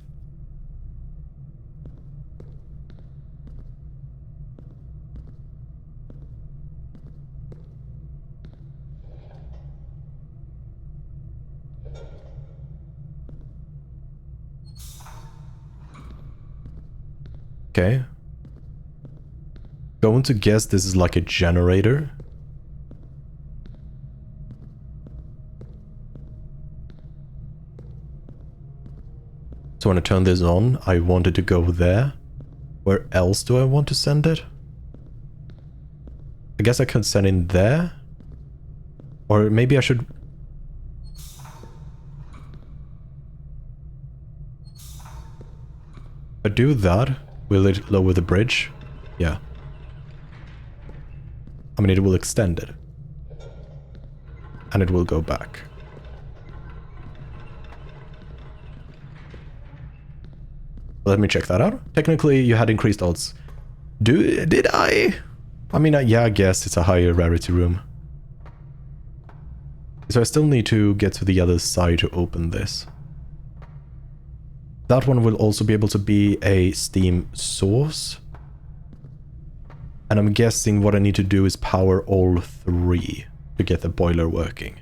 Okay. Going to guess this is like a generator. So when I turn this on, I want it to go there. Where else do I want to send it? I guess I can send it in there. Or maybe I should... If I do that, will it lower the bridge? Yeah. I mean, it will extend it. And it will go back. Let me check that out. Technically, you had increased odds. Did I? I mean, yeah, I guess it's a higher rarity room. So I still need to get to the other side to open this. That one will also be able to be a steam source. And I'm guessing what I need to do is power all three to get the boiler working.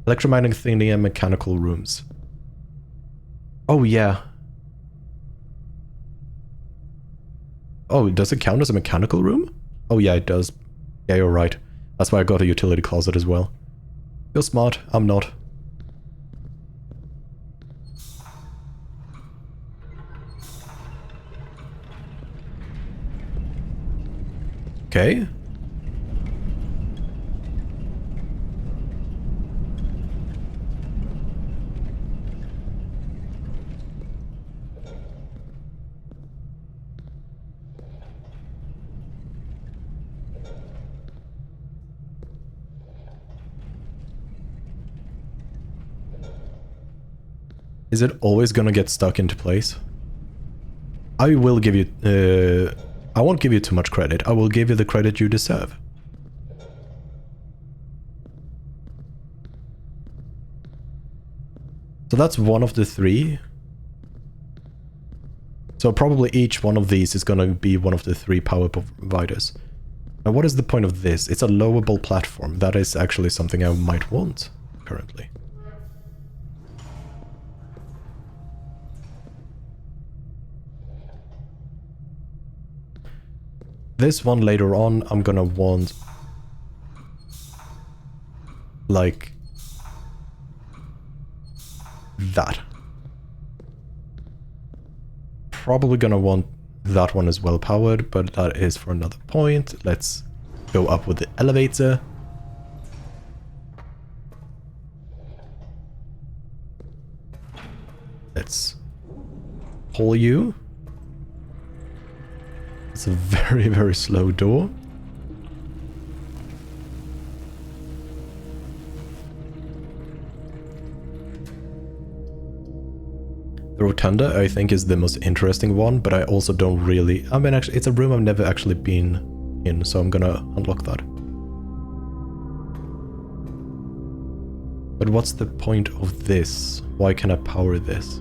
Electromagnetic thinning and mechanical rooms. Oh, yeah. Oh, does it count as a mechanical room? Oh, yeah, it does. Yeah, you're right. That's why I got a utility closet as well. You're smart. I'm not. Okay. Is it always gonna get stuck into place? I will give you... I won't give you too much credit. I will give you the credit you deserve. So that's one of the three. So probably each one of these is gonna be one of the three power providers. Now what is the point of this? It's a lowerable platform. That is actually something I might want currently. This one later on, I'm gonna want like that. Probably gonna want that one as well powered, but that is for another point. Let's go up with the elevator. Let's pull you. It's a very, very slow door. The rotunda, I think, is the most interesting one, but I also don't really... I mean, actually, it's a room I've never actually been in, so I'm gonna unlock that. But what's the point of this? Why can I power this?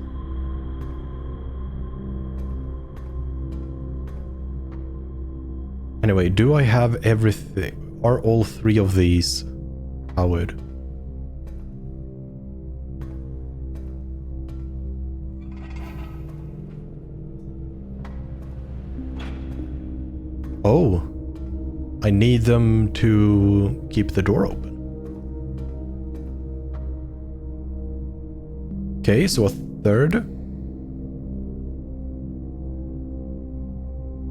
Anyway, do I have everything? Are all three of these powered? Oh, I need them to keep the door open. Okay, so a third.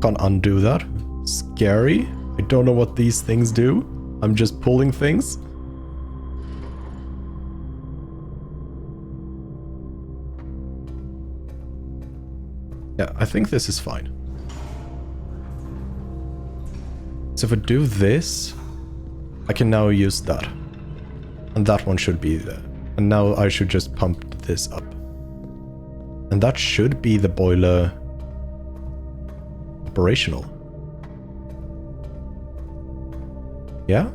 Can't undo that. Scary. I don't know what these things do. I'm just pulling things. Yeah, I think this is fine. So if I do this, I can now use that. And that one should be there. And now I should just pump this up. And that should be the boiler operational. Yeah?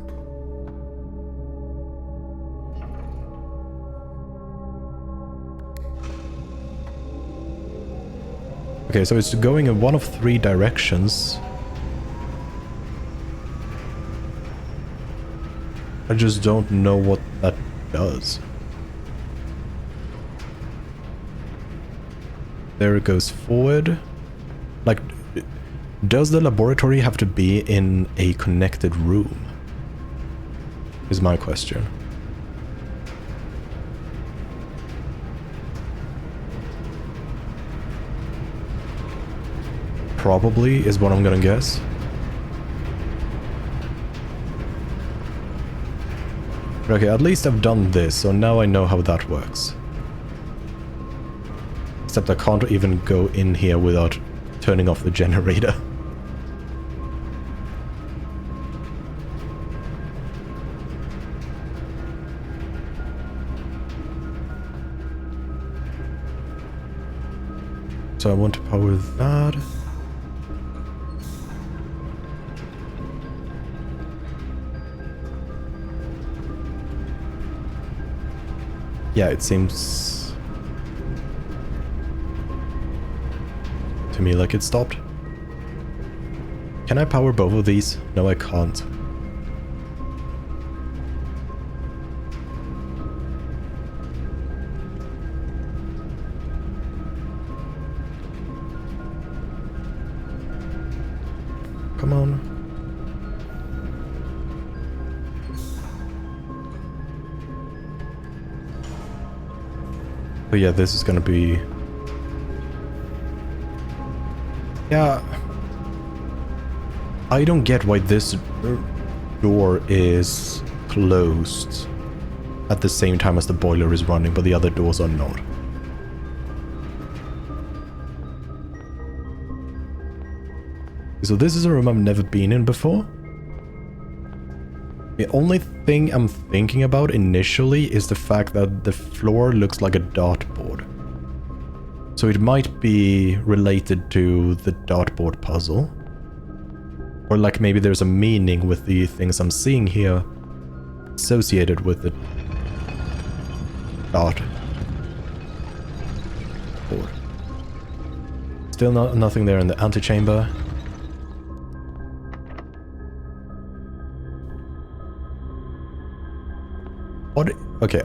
Okay, so it's going in one of three directions. I just don't know what that does. There it goes forward. Like, does the laboratory have to be in a connected room? Is my question. Probably is what I'm gonna guess. Okay, at least I've done this, so now I know how that works. Except I can't even go in here without turning off the generator. So I want to power that. Yeah, it seems to me like it stopped. Can I power both of these? No, I can't. Come on. So yeah, this is gonna be... Yeah... I don't get why this door is closed at the same time as the boiler is running, but the other doors are not. So this is a room I've never been in before. The only thing I'm thinking about initially is the fact that the floor looks like a dartboard. So it might be related to the dartboard puzzle. Or like maybe there's a meaning with the things I'm seeing here associated with the dartboard. Still nothing there in the antechamber. What? Okay,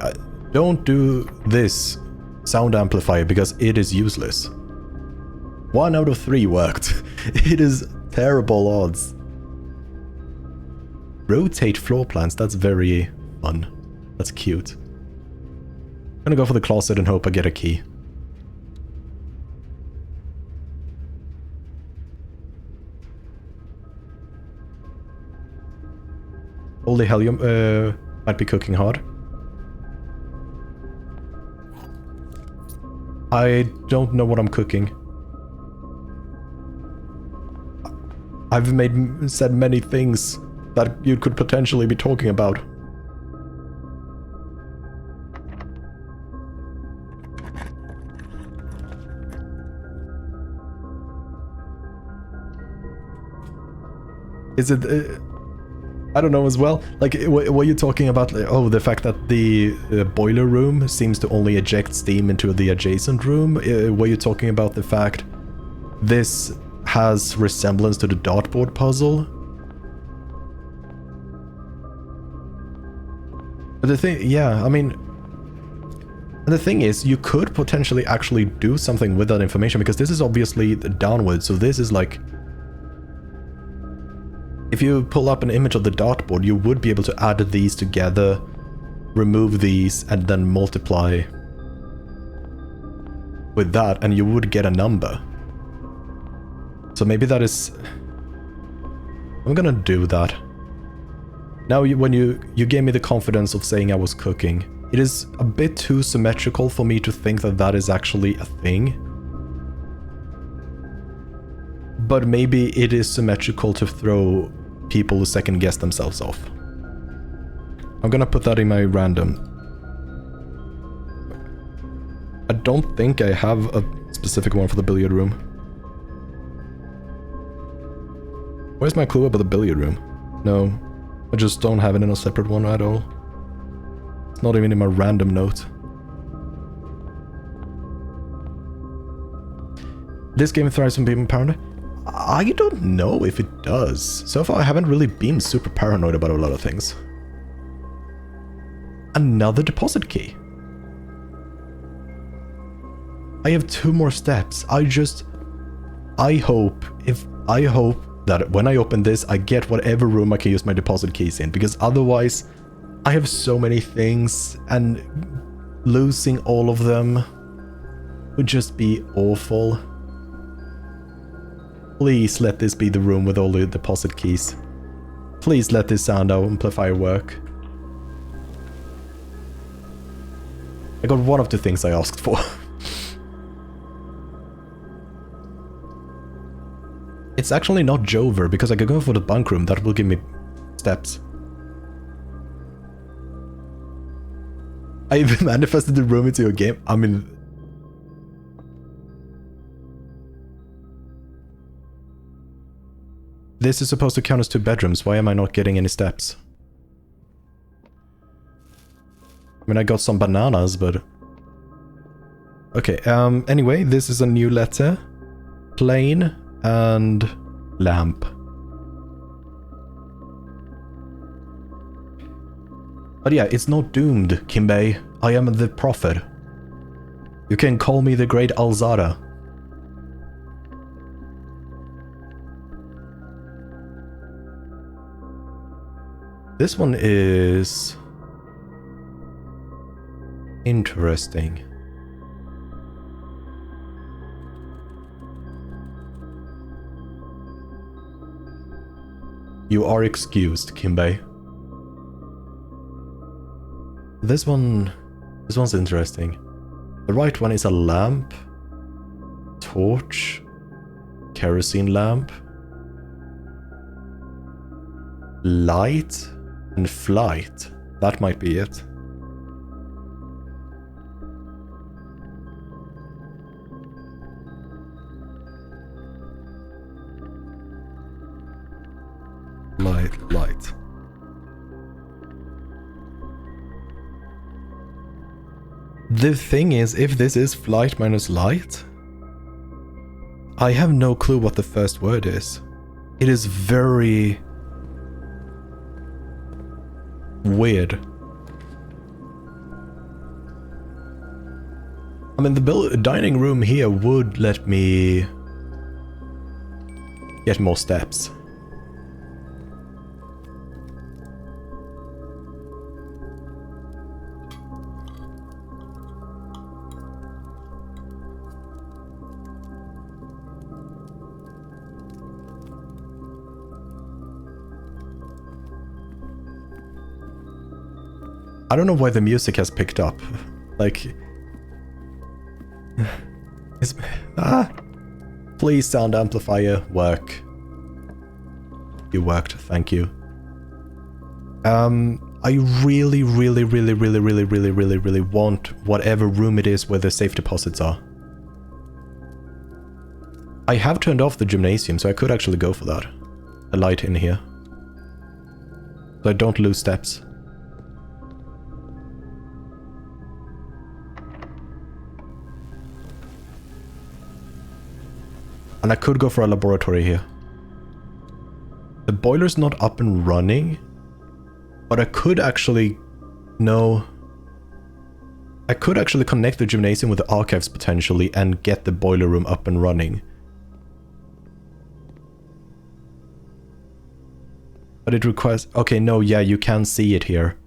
don't do this sound amplifier because it is useless. 1 out of 3 worked. It is terrible odds. Rotate floor plans, that's very fun. That's cute. I'm gonna go for the closet and hope I get a key. Holy hell, you might be cooking hard. I don't know what I'm cooking. I've said many things that you could potentially be talking about. Is it... I don't know as well. Like, were you talking about, oh, the fact that the boiler room seems to only eject steam into the adjacent room? Were you talking about the fact this has resemblance to the dartboard puzzle? But the thing, yeah, I mean, and the thing is, you could potentially actually do something with that information, because this is obviously downward, so this is like... If you pull up an image of the dartboard, you would be able to add these together, remove these, and then multiply with that, and you would get a number. So maybe that is... I'm gonna do that. Now, when you gave me the confidence of saying I was cooking, it is a bit too symmetrical for me to think that that is actually a thing. But maybe it is symmetrical to throw people who second guess themselves off. I'm gonna put that in my random. I don't think I have a specific one for the billiard room. Where's my clue about the billiard room? No, I just don't have it in a separate one at all. It's not even in my random note. This game thrives on being paranoid? I don't know if it does. So far I haven't really been super paranoid about a lot of things. Another deposit key. I have 2 more steps. I hope that when I open this, I get whatever room I can use my deposit keys in, because otherwise I have so many things and losing all of them would just be awful. Please let this be the room with all the deposit keys. Please let this sound amplifier work. I got one of the things I asked for. It's actually not Jover, because I could go for the bunk room. That will give me steps. I even manifested the room into a game. I mean... This is supposed to count as 2 bedrooms. Why am I not getting any steps? I mean, I got some bananas, but... Okay, anyway, this is a new letter. Plane and lamp. But yeah, it's not doomed, Kimbei. I am the prophet. You can call me the Great Alzada. This one is... interesting. You are excused, Kimbei. This one's interesting. The right one is a lamp, torch, kerosene lamp, light, and flight. That might be it. Light. The thing is, if this is flight minus light, I have no clue what the first word is. It is very weird. I mean, the dining room here would let me get more steps. I don't know why the music has picked up. Like... Please, sound amplifier, work. You worked, thank you. I really want whatever room it is where the safe deposits are. I have turned off the gymnasium, so I could actually go for that. A light in here. So I don't lose steps. And I could go for a laboratory here. The boiler's not up and running, but I could actually No. I could actually connect the gymnasium with the archives potentially and get the boiler room up and running. But it requires... Okay, no, yeah, you can see it here.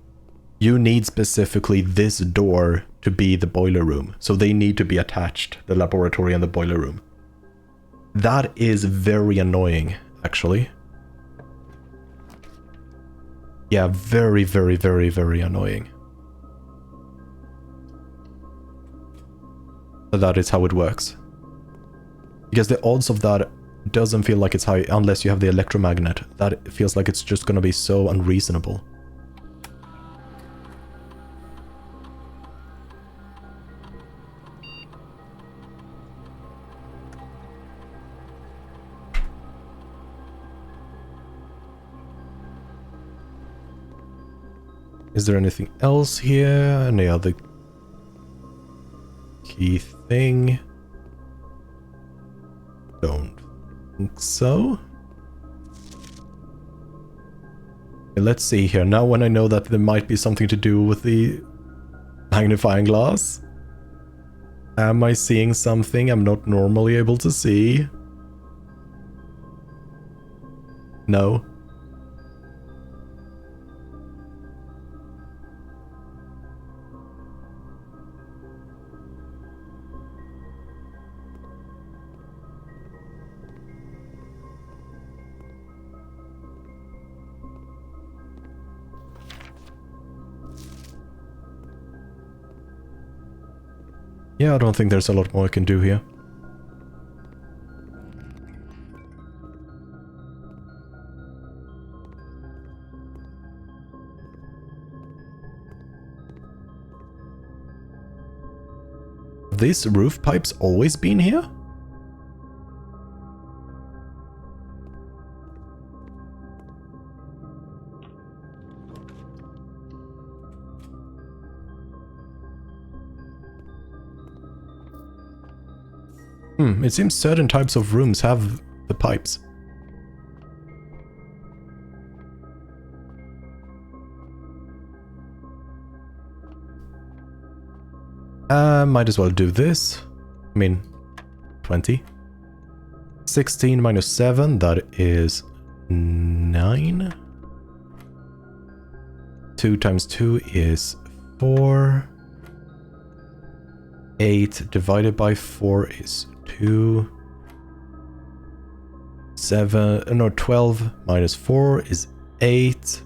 You need specifically this door to be the boiler room. So they need to be attached, the laboratory and the boiler room. That is very annoying, actually. Yeah, very, very, very, very annoying. But that is how it works. Because the odds of that doesn't feel like it's high unless you have the electromagnet. That feels like it's just gonna be so unreasonable. Is there anything else here? Any other key thing? Don't think so. Okay, let's see here. Now when I know that there might be something to do with the magnifying glass. Am I seeing something I'm not normally able to see? No. Yeah, I don't think there's a lot more I can do here. Have these roof pipes always been here? It seems certain types of rooms have the pipes. Might as well do this. I mean, 20. 16 minus 7, that is 9. 2 times 2 is 4. 8 divided by 4 is 2. 12 minus 4 is 8.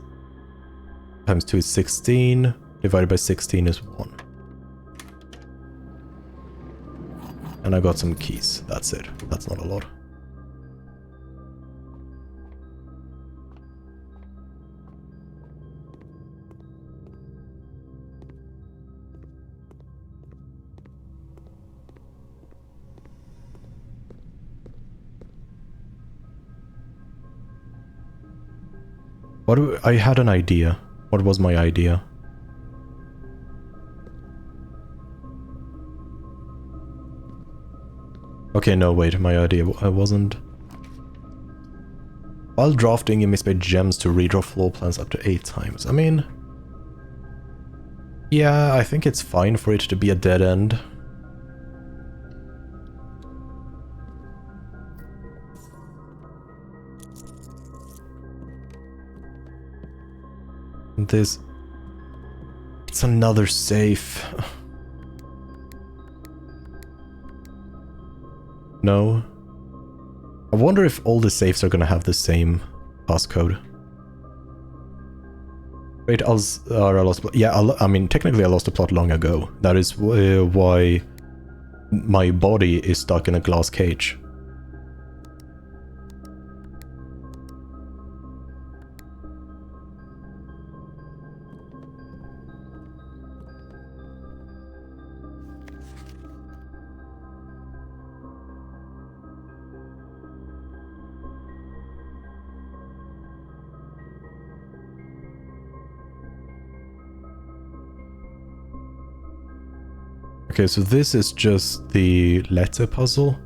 Times 2 is 16. Divided by 16 is 1. And I got some keys. That's it. That's not a lot. I had an idea. What was my idea? Okay, no, wait, my idea wasn't... While drafting, you may spend gems to redraw floor plans up to 8 times. I mean... Yeah, I think it's fine for it to be a dead end. This... It's another safe. No. I wonder if all the safes are gonna have the same passcode. Wait, I lost... Yeah, I mean, technically I lost the plot long ago. That is why my body is stuck in a glass cage. Okay, so this is just the letter puzzle.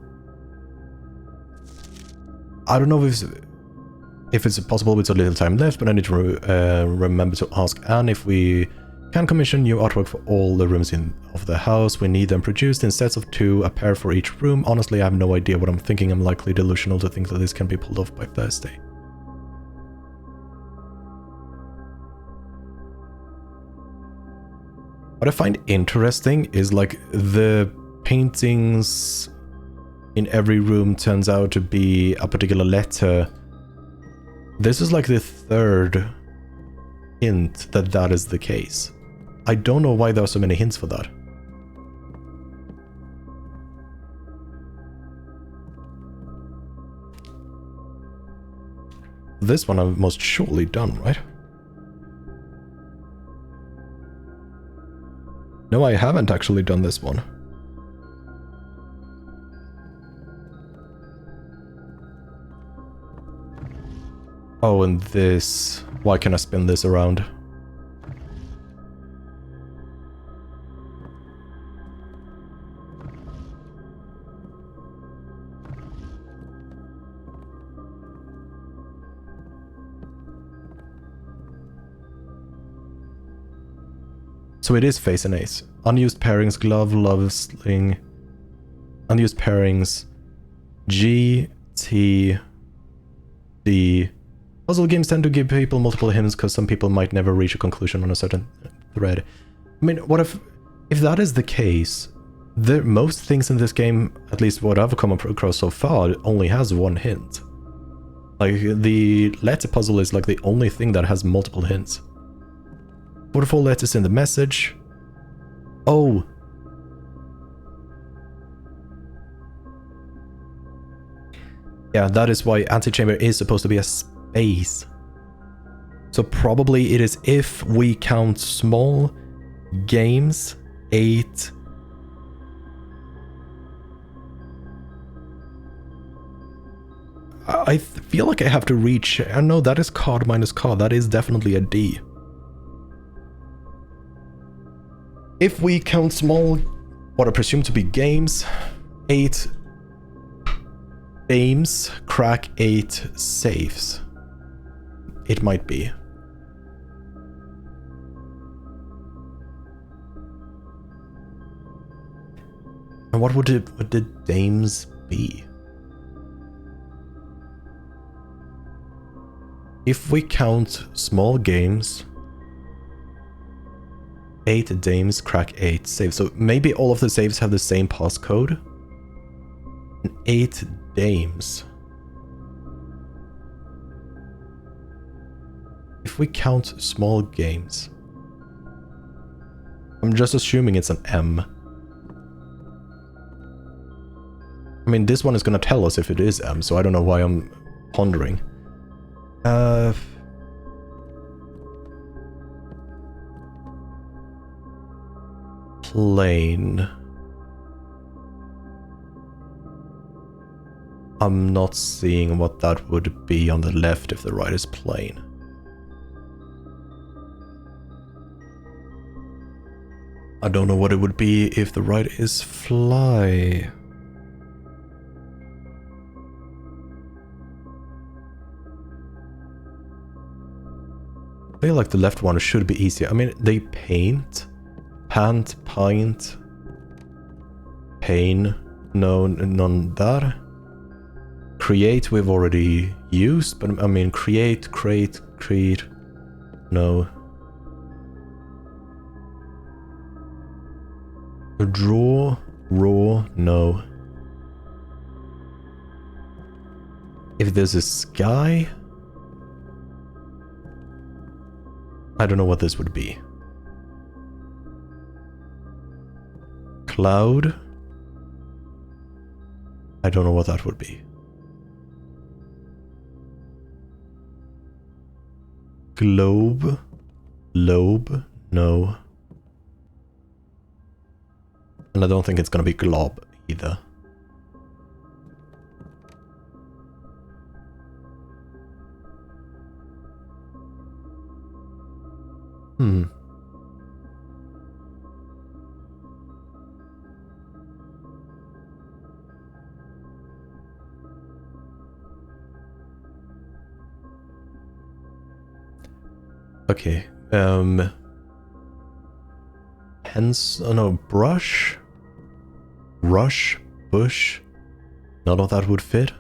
I don't know if it's possible with so little time left, but I need to remember to ask Anne if we Can commission new artwork for all the rooms of the house. We need them produced in sets of 2, a pair for each room. Honestly, I have no idea what I'm thinking. I'm likely delusional to think that this can be pulled off by Thursday. What I find interesting is like the paintings in every room turns out to be a particular letter. This is like the 3rd hint that that is the case. I don't know why there are so many hints for that. This one I've most surely done, right? No, I haven't actually done this one. Oh, and this... Why can I spin this around? So it is face and ace. Unused pairings, glove, love, sling. Unused pairings. G, T, D. Puzzle games tend to give people multiple hints because some people might never reach a conclusion on a certain thread. I mean, what if that is the case, most things in this game, at least what I've come across so far, only has one hint. Like, the letter puzzle is like the only thing that has multiple hints. 44 letters in the message. Oh. Yeah, that is why antechamber is supposed to be a space. So probably it is if we count small games, 8. I feel like I have to reach... No, that is card minus card. That is definitely a D. If we count small, what I presume to be games, 8 games, crack 8 safes. It might be. And what would the dames be? If we count small games, 8 dames, crack 8 saves. So maybe all of the saves have the same passcode. And 8 dames. If we count small games, I'm just assuming it's an M. I mean, this one is gonna tell us if it is M, so I don't know why I'm pondering. Plain. I'm not seeing what that would be on the left if the right is plain. I don't know what it would be if the right is fly. I feel like the left one should be easier. I mean, they paint, pant, pint, pain, no, none there. Create we've already used, but I mean, create, crate, create, no. Draw, raw, no. If there's a sky, I don't know what this would be. Cloud, I don't know what that would be. Globe, lobe, no. And I don't think it's gonna be glob either. Okay, Pens, oh no, brush, rush, bush. None of that would fit.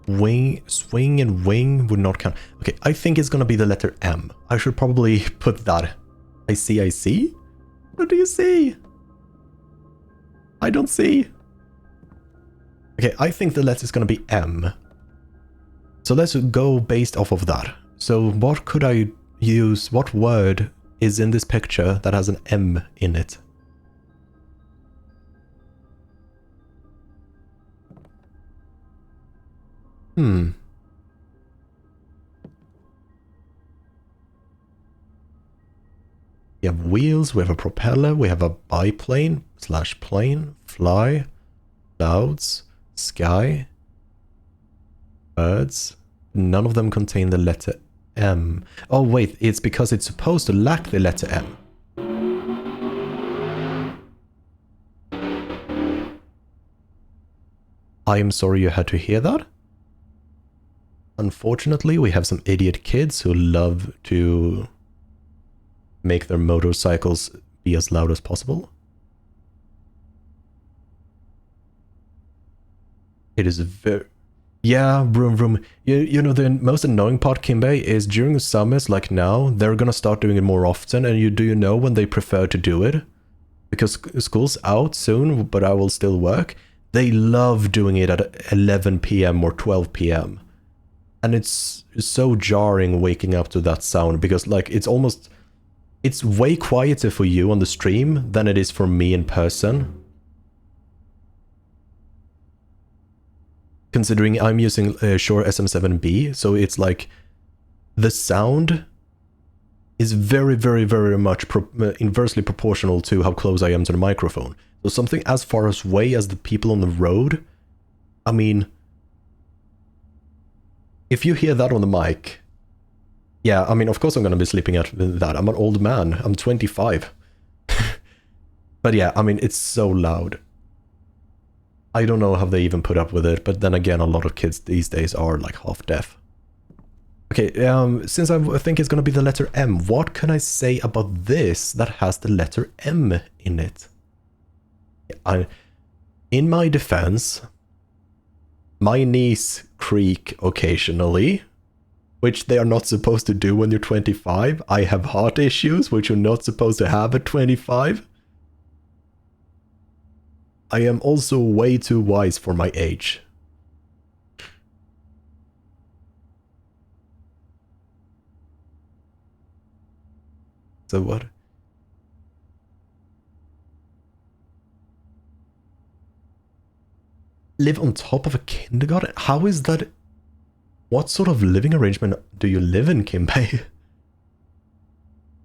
Wing, swing and wing would not count. Okay, I think it's gonna be the letter M. I should probably put that. I see. What do you see? I don't see. Okay, I think the letter is gonna be M. So let's go based off of that. So what could I use? What word is in this picture that has an M in it? We have wheels, we have a propeller, we have a biplane / plane, fly, clouds, sky, birds. None of them contain the letter M. Oh wait, it's because it's supposed to lack the letter M. I am sorry you had to hear that. Unfortunately, we have some idiot kids who love to make their motorcycles be as loud as possible. It is very... Yeah, vroom vroom. You know, the most annoying part, Kimbe, is during the summers, like now, they're gonna start doing it more often, and do you know when they prefer to do it? Because school's out soon, but I will still work. They love doing it at 11 PM or 12 PM. And it's so jarring waking up to that sound, because like it's way quieter for you on the stream than it is for me in person. Considering I'm using Shure SM7B, so it's like the sound is very, very, very much inversely proportional to how close I am to the microphone. So something as far away as the people on the road, I mean, if you hear that on the mic, yeah, I mean, of course I'm going to be sleeping at that. I'm an old man. I'm 25. But yeah, I mean, it's so loud. I don't know how they even put up with it, but then again, a lot of kids these days are like half deaf. Okay, since I think it's going to be the letter M, what can I say about this that has the letter M in it? In my defense, my knees creak occasionally, which they are not supposed to do when you're 25. I have heart issues, which you're not supposed to have at 25. I am also way too wise for my age. So what? Live on top of a kindergarten? How is that? What sort of living arrangement do you live in, Kimbe?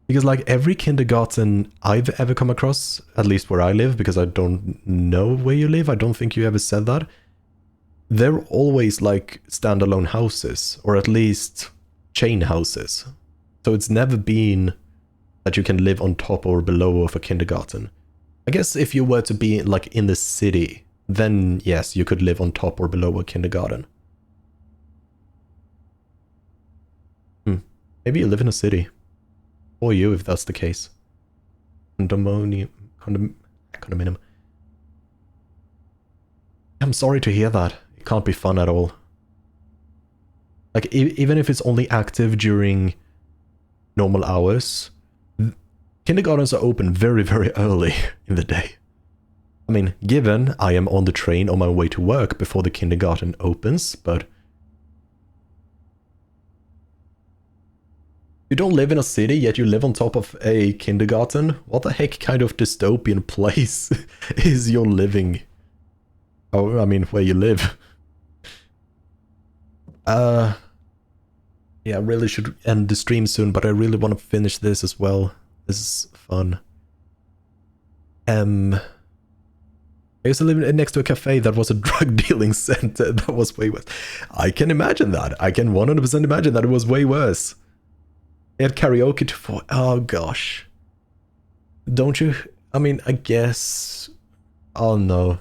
Because like every kindergarten I've ever come across, at least where I live, because I don't know where you live, I don't think you ever said that, they're always like standalone houses, or at least chain houses. So it's never been that you can live on top or below of a kindergarten. I guess if you were to be like in the city, then yes, you could live on top or below a kindergarten. Maybe you live in a city. Or you, if that's the case. Condominium. I'm sorry to hear that. It can't be fun at all. Like, even if it's only active during normal hours, kindergartens are open very, very early in the day. I mean, given I am on the train on my way to work before the kindergarten opens, but you don't live in a city, yet you live on top of a kindergarten? What the heck kind of dystopian place is your living? Oh, I mean, where you live. Yeah, I really should end the stream soon, but I really want to finish this as well. This is fun. I used to live next to a cafe that was a drug dealing center. That was way worse. I can imagine that. I can 100% imagine that it was way worse. They had karaoke to... Oh gosh. Don't you... I mean, I guess... Oh no.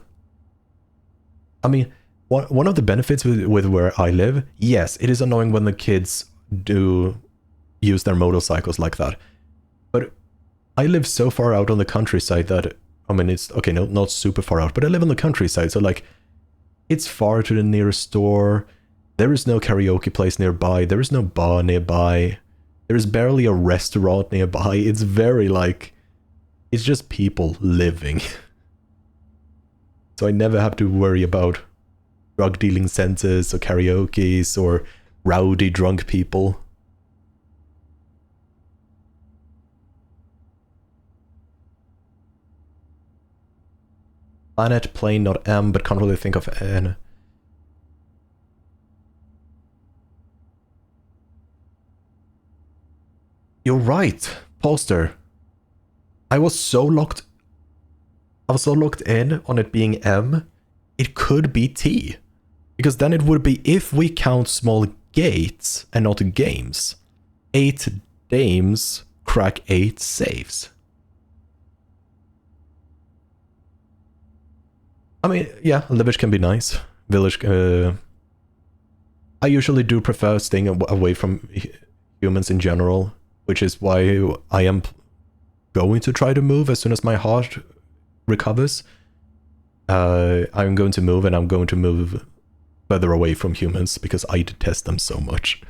I mean, One of the benefits with where I live, yes, it is annoying when the kids do use their motorcycles like that. But I live so far out on the countryside that, I mean, it's, okay, no, not super far out, but I live on the countryside, so like, it's far to the nearest store. There is no karaoke place nearby. There is no bar nearby. There is barely a restaurant nearby. It's very like, it's just people living. So I never have to worry about drug dealing centers or karaoke's or rowdy drunk people. Planet, plane, not M, but can't really think of N. You're right, Poster. I was so locked in on it being M, it could be T. Because then it would be, if we count small gates and not games, 8 dames crack 8 safes. I mean, yeah, the village can be nice. Village, I usually do prefer staying away from humans in general, which is why I am going to try to move as soon as my heart recovers. I'm going to move, and I'm going to move further away from humans because I detest them so much.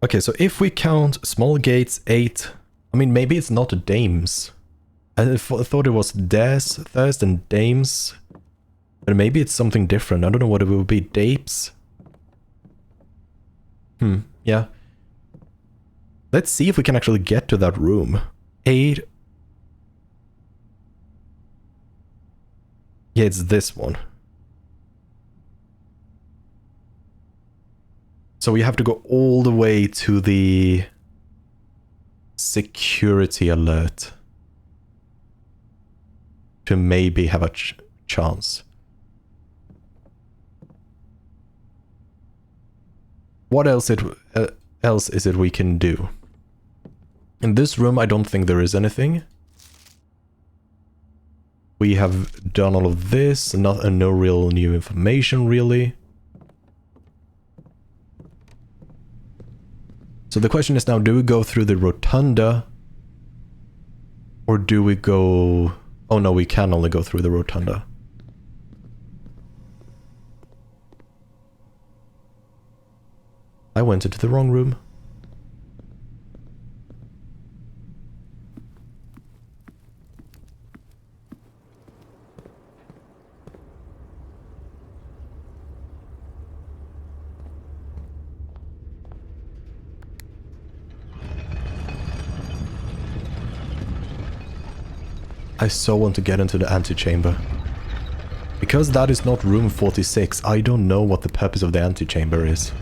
Okay, so if we count small gates 8, I mean, maybe it's not dames. I thought it was des first and dames, but maybe it's something different. I don't know what it would be. Dapes? Yeah. Let's see if we can actually get to that room. 8. Yeah, it's this one. So we have to go all the way to the security alert to maybe have a chance. What else is it we can do? In this room, I don't think there is anything. We have done all of this, no real new information, really. So the question is now, do we go through the rotunda? Or do we go... Oh no, we can only go through the rotunda. I went into the wrong room. I so want to get into the antechamber. Because that is not room 46, I don't know what the purpose of the antechamber is.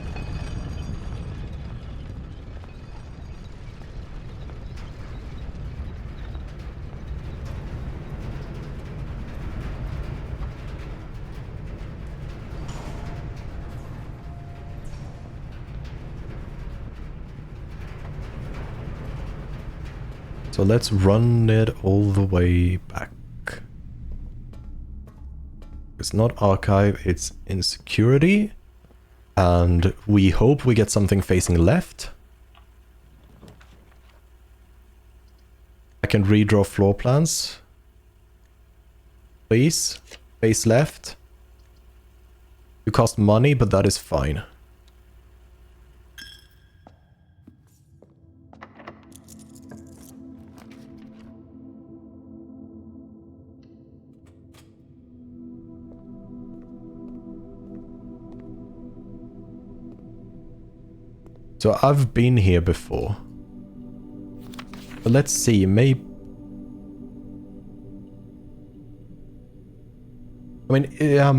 So let's run it all the way back. It's not archive, it's in security. And we hope we get something facing left. I can redraw floor plans. Please. Face left. You cost money, but that is fine. So I've been here before. But let's see, maybe... I mean,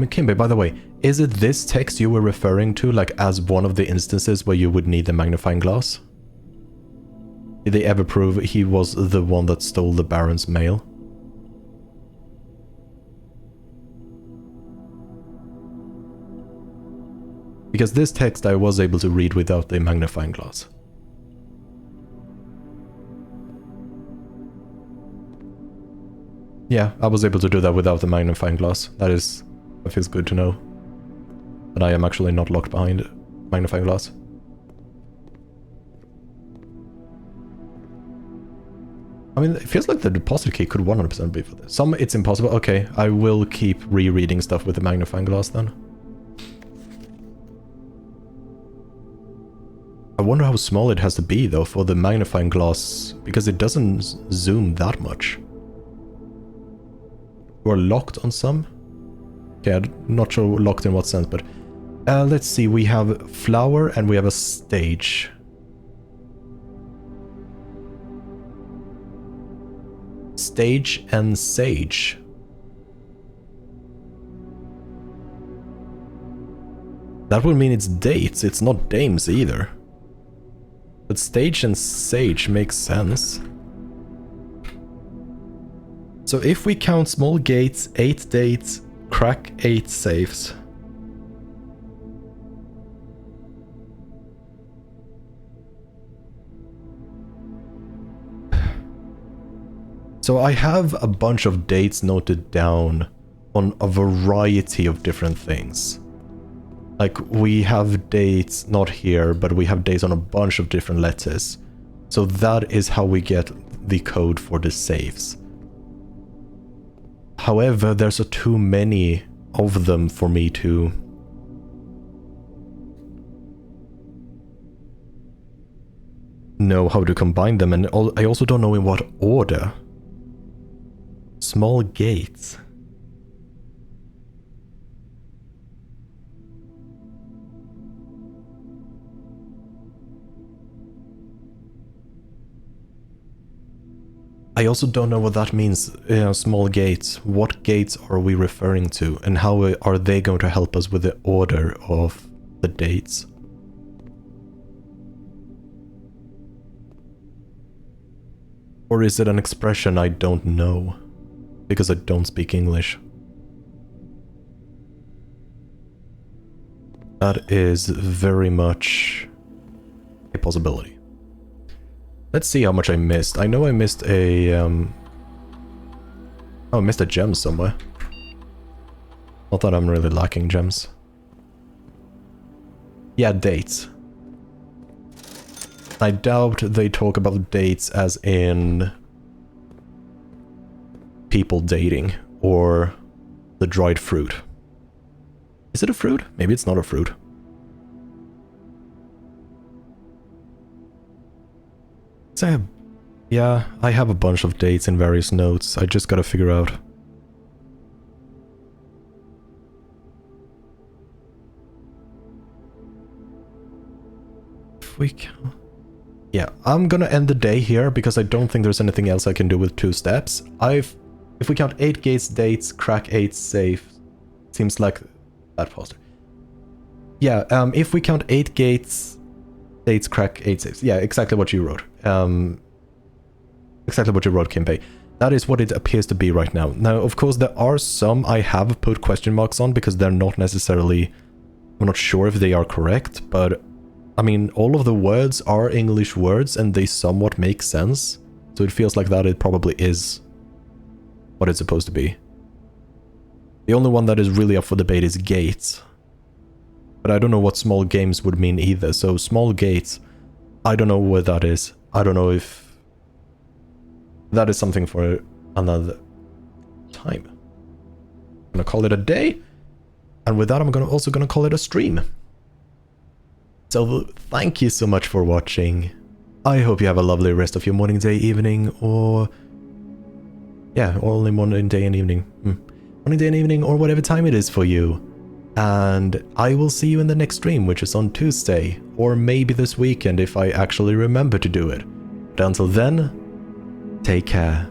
Kimbe, by the way, is it this text you were referring to, like, as one of the instances where you would need the magnifying glass? Did they ever prove he was the one that stole the Baron's mail? Because this text I was able to read without the magnifying glass. Yeah, I was able to do that without the magnifying glass. That feels good to know. That I am actually not locked behind magnifying glass. I mean, it feels like the deposit key could 100% be for this. Some, it's impossible. Okay, I will keep rereading stuff with the magnifying glass then. I wonder how small it has to be, though, for the magnifying glass, because it doesn't zoom that much. You are locked on some? Okay, I'm not sure locked in what sense, but... let's see, we have flower and we have a stage. Stage and sage. That would mean it's dates, it's not dames either. But stage and sage makes sense. So if we count small gates, 8 dates, crack 8 safes. So I have a bunch of dates noted down on a variety of different things. Like, we have dates, not here, but we have dates on a bunch of different letters. So that is how we get the code for the safes. However, there's too many of them for me to... know how to combine them, and I also don't know in what order. Small gates. I also don't know what that means, small gates. What gates are we referring to, and how are they going to help us with the order of the dates? Or is it an expression I don't know? Because I don't speak English. That is very much a possibility. Let's see how much I missed. I know I missed a... Oh, I missed a gem somewhere. Not that I'm really lacking gems. Yeah, dates. I doubt they talk about dates as in... people dating, or the dried fruit. Is it a fruit? Maybe it's not a fruit. So, yeah, I have a bunch of dates in various notes. I just gotta figure out. If we can... Yeah, I'm gonna end the day here because I don't think there's anything else I can do with 2 steps. If we count 8 gates, dates, crack 8 safe, seems like that faster. Yeah, if we count 8 gates, dates, crack 8 safes. Yeah, exactly what you wrote. Exactly what you wrote, Kimpei. That is what it appears to be right now. Now, of course, there are some I have put question marks on because they're not necessarily... I'm not sure if they are correct, but... I mean, all of the words are English words and they somewhat make sense. So it feels like that it probably is what it's supposed to be. The only one that is really up for debate is gates. But I don't know what small games would mean either. So small gates, I don't know what that is. I don't know if that is something for another time. I'm gonna call it a day. And with that, I'm also gonna call it a stream. So thank you so much for watching. I hope you have a lovely rest of your morning, day, evening, or... yeah, only morning, day, and evening. Morning, day, and evening, or whatever time it is for you. And I will see you in the next stream, which is on Tuesday, or maybe this weekend if I actually remember to do it. But until then, take care.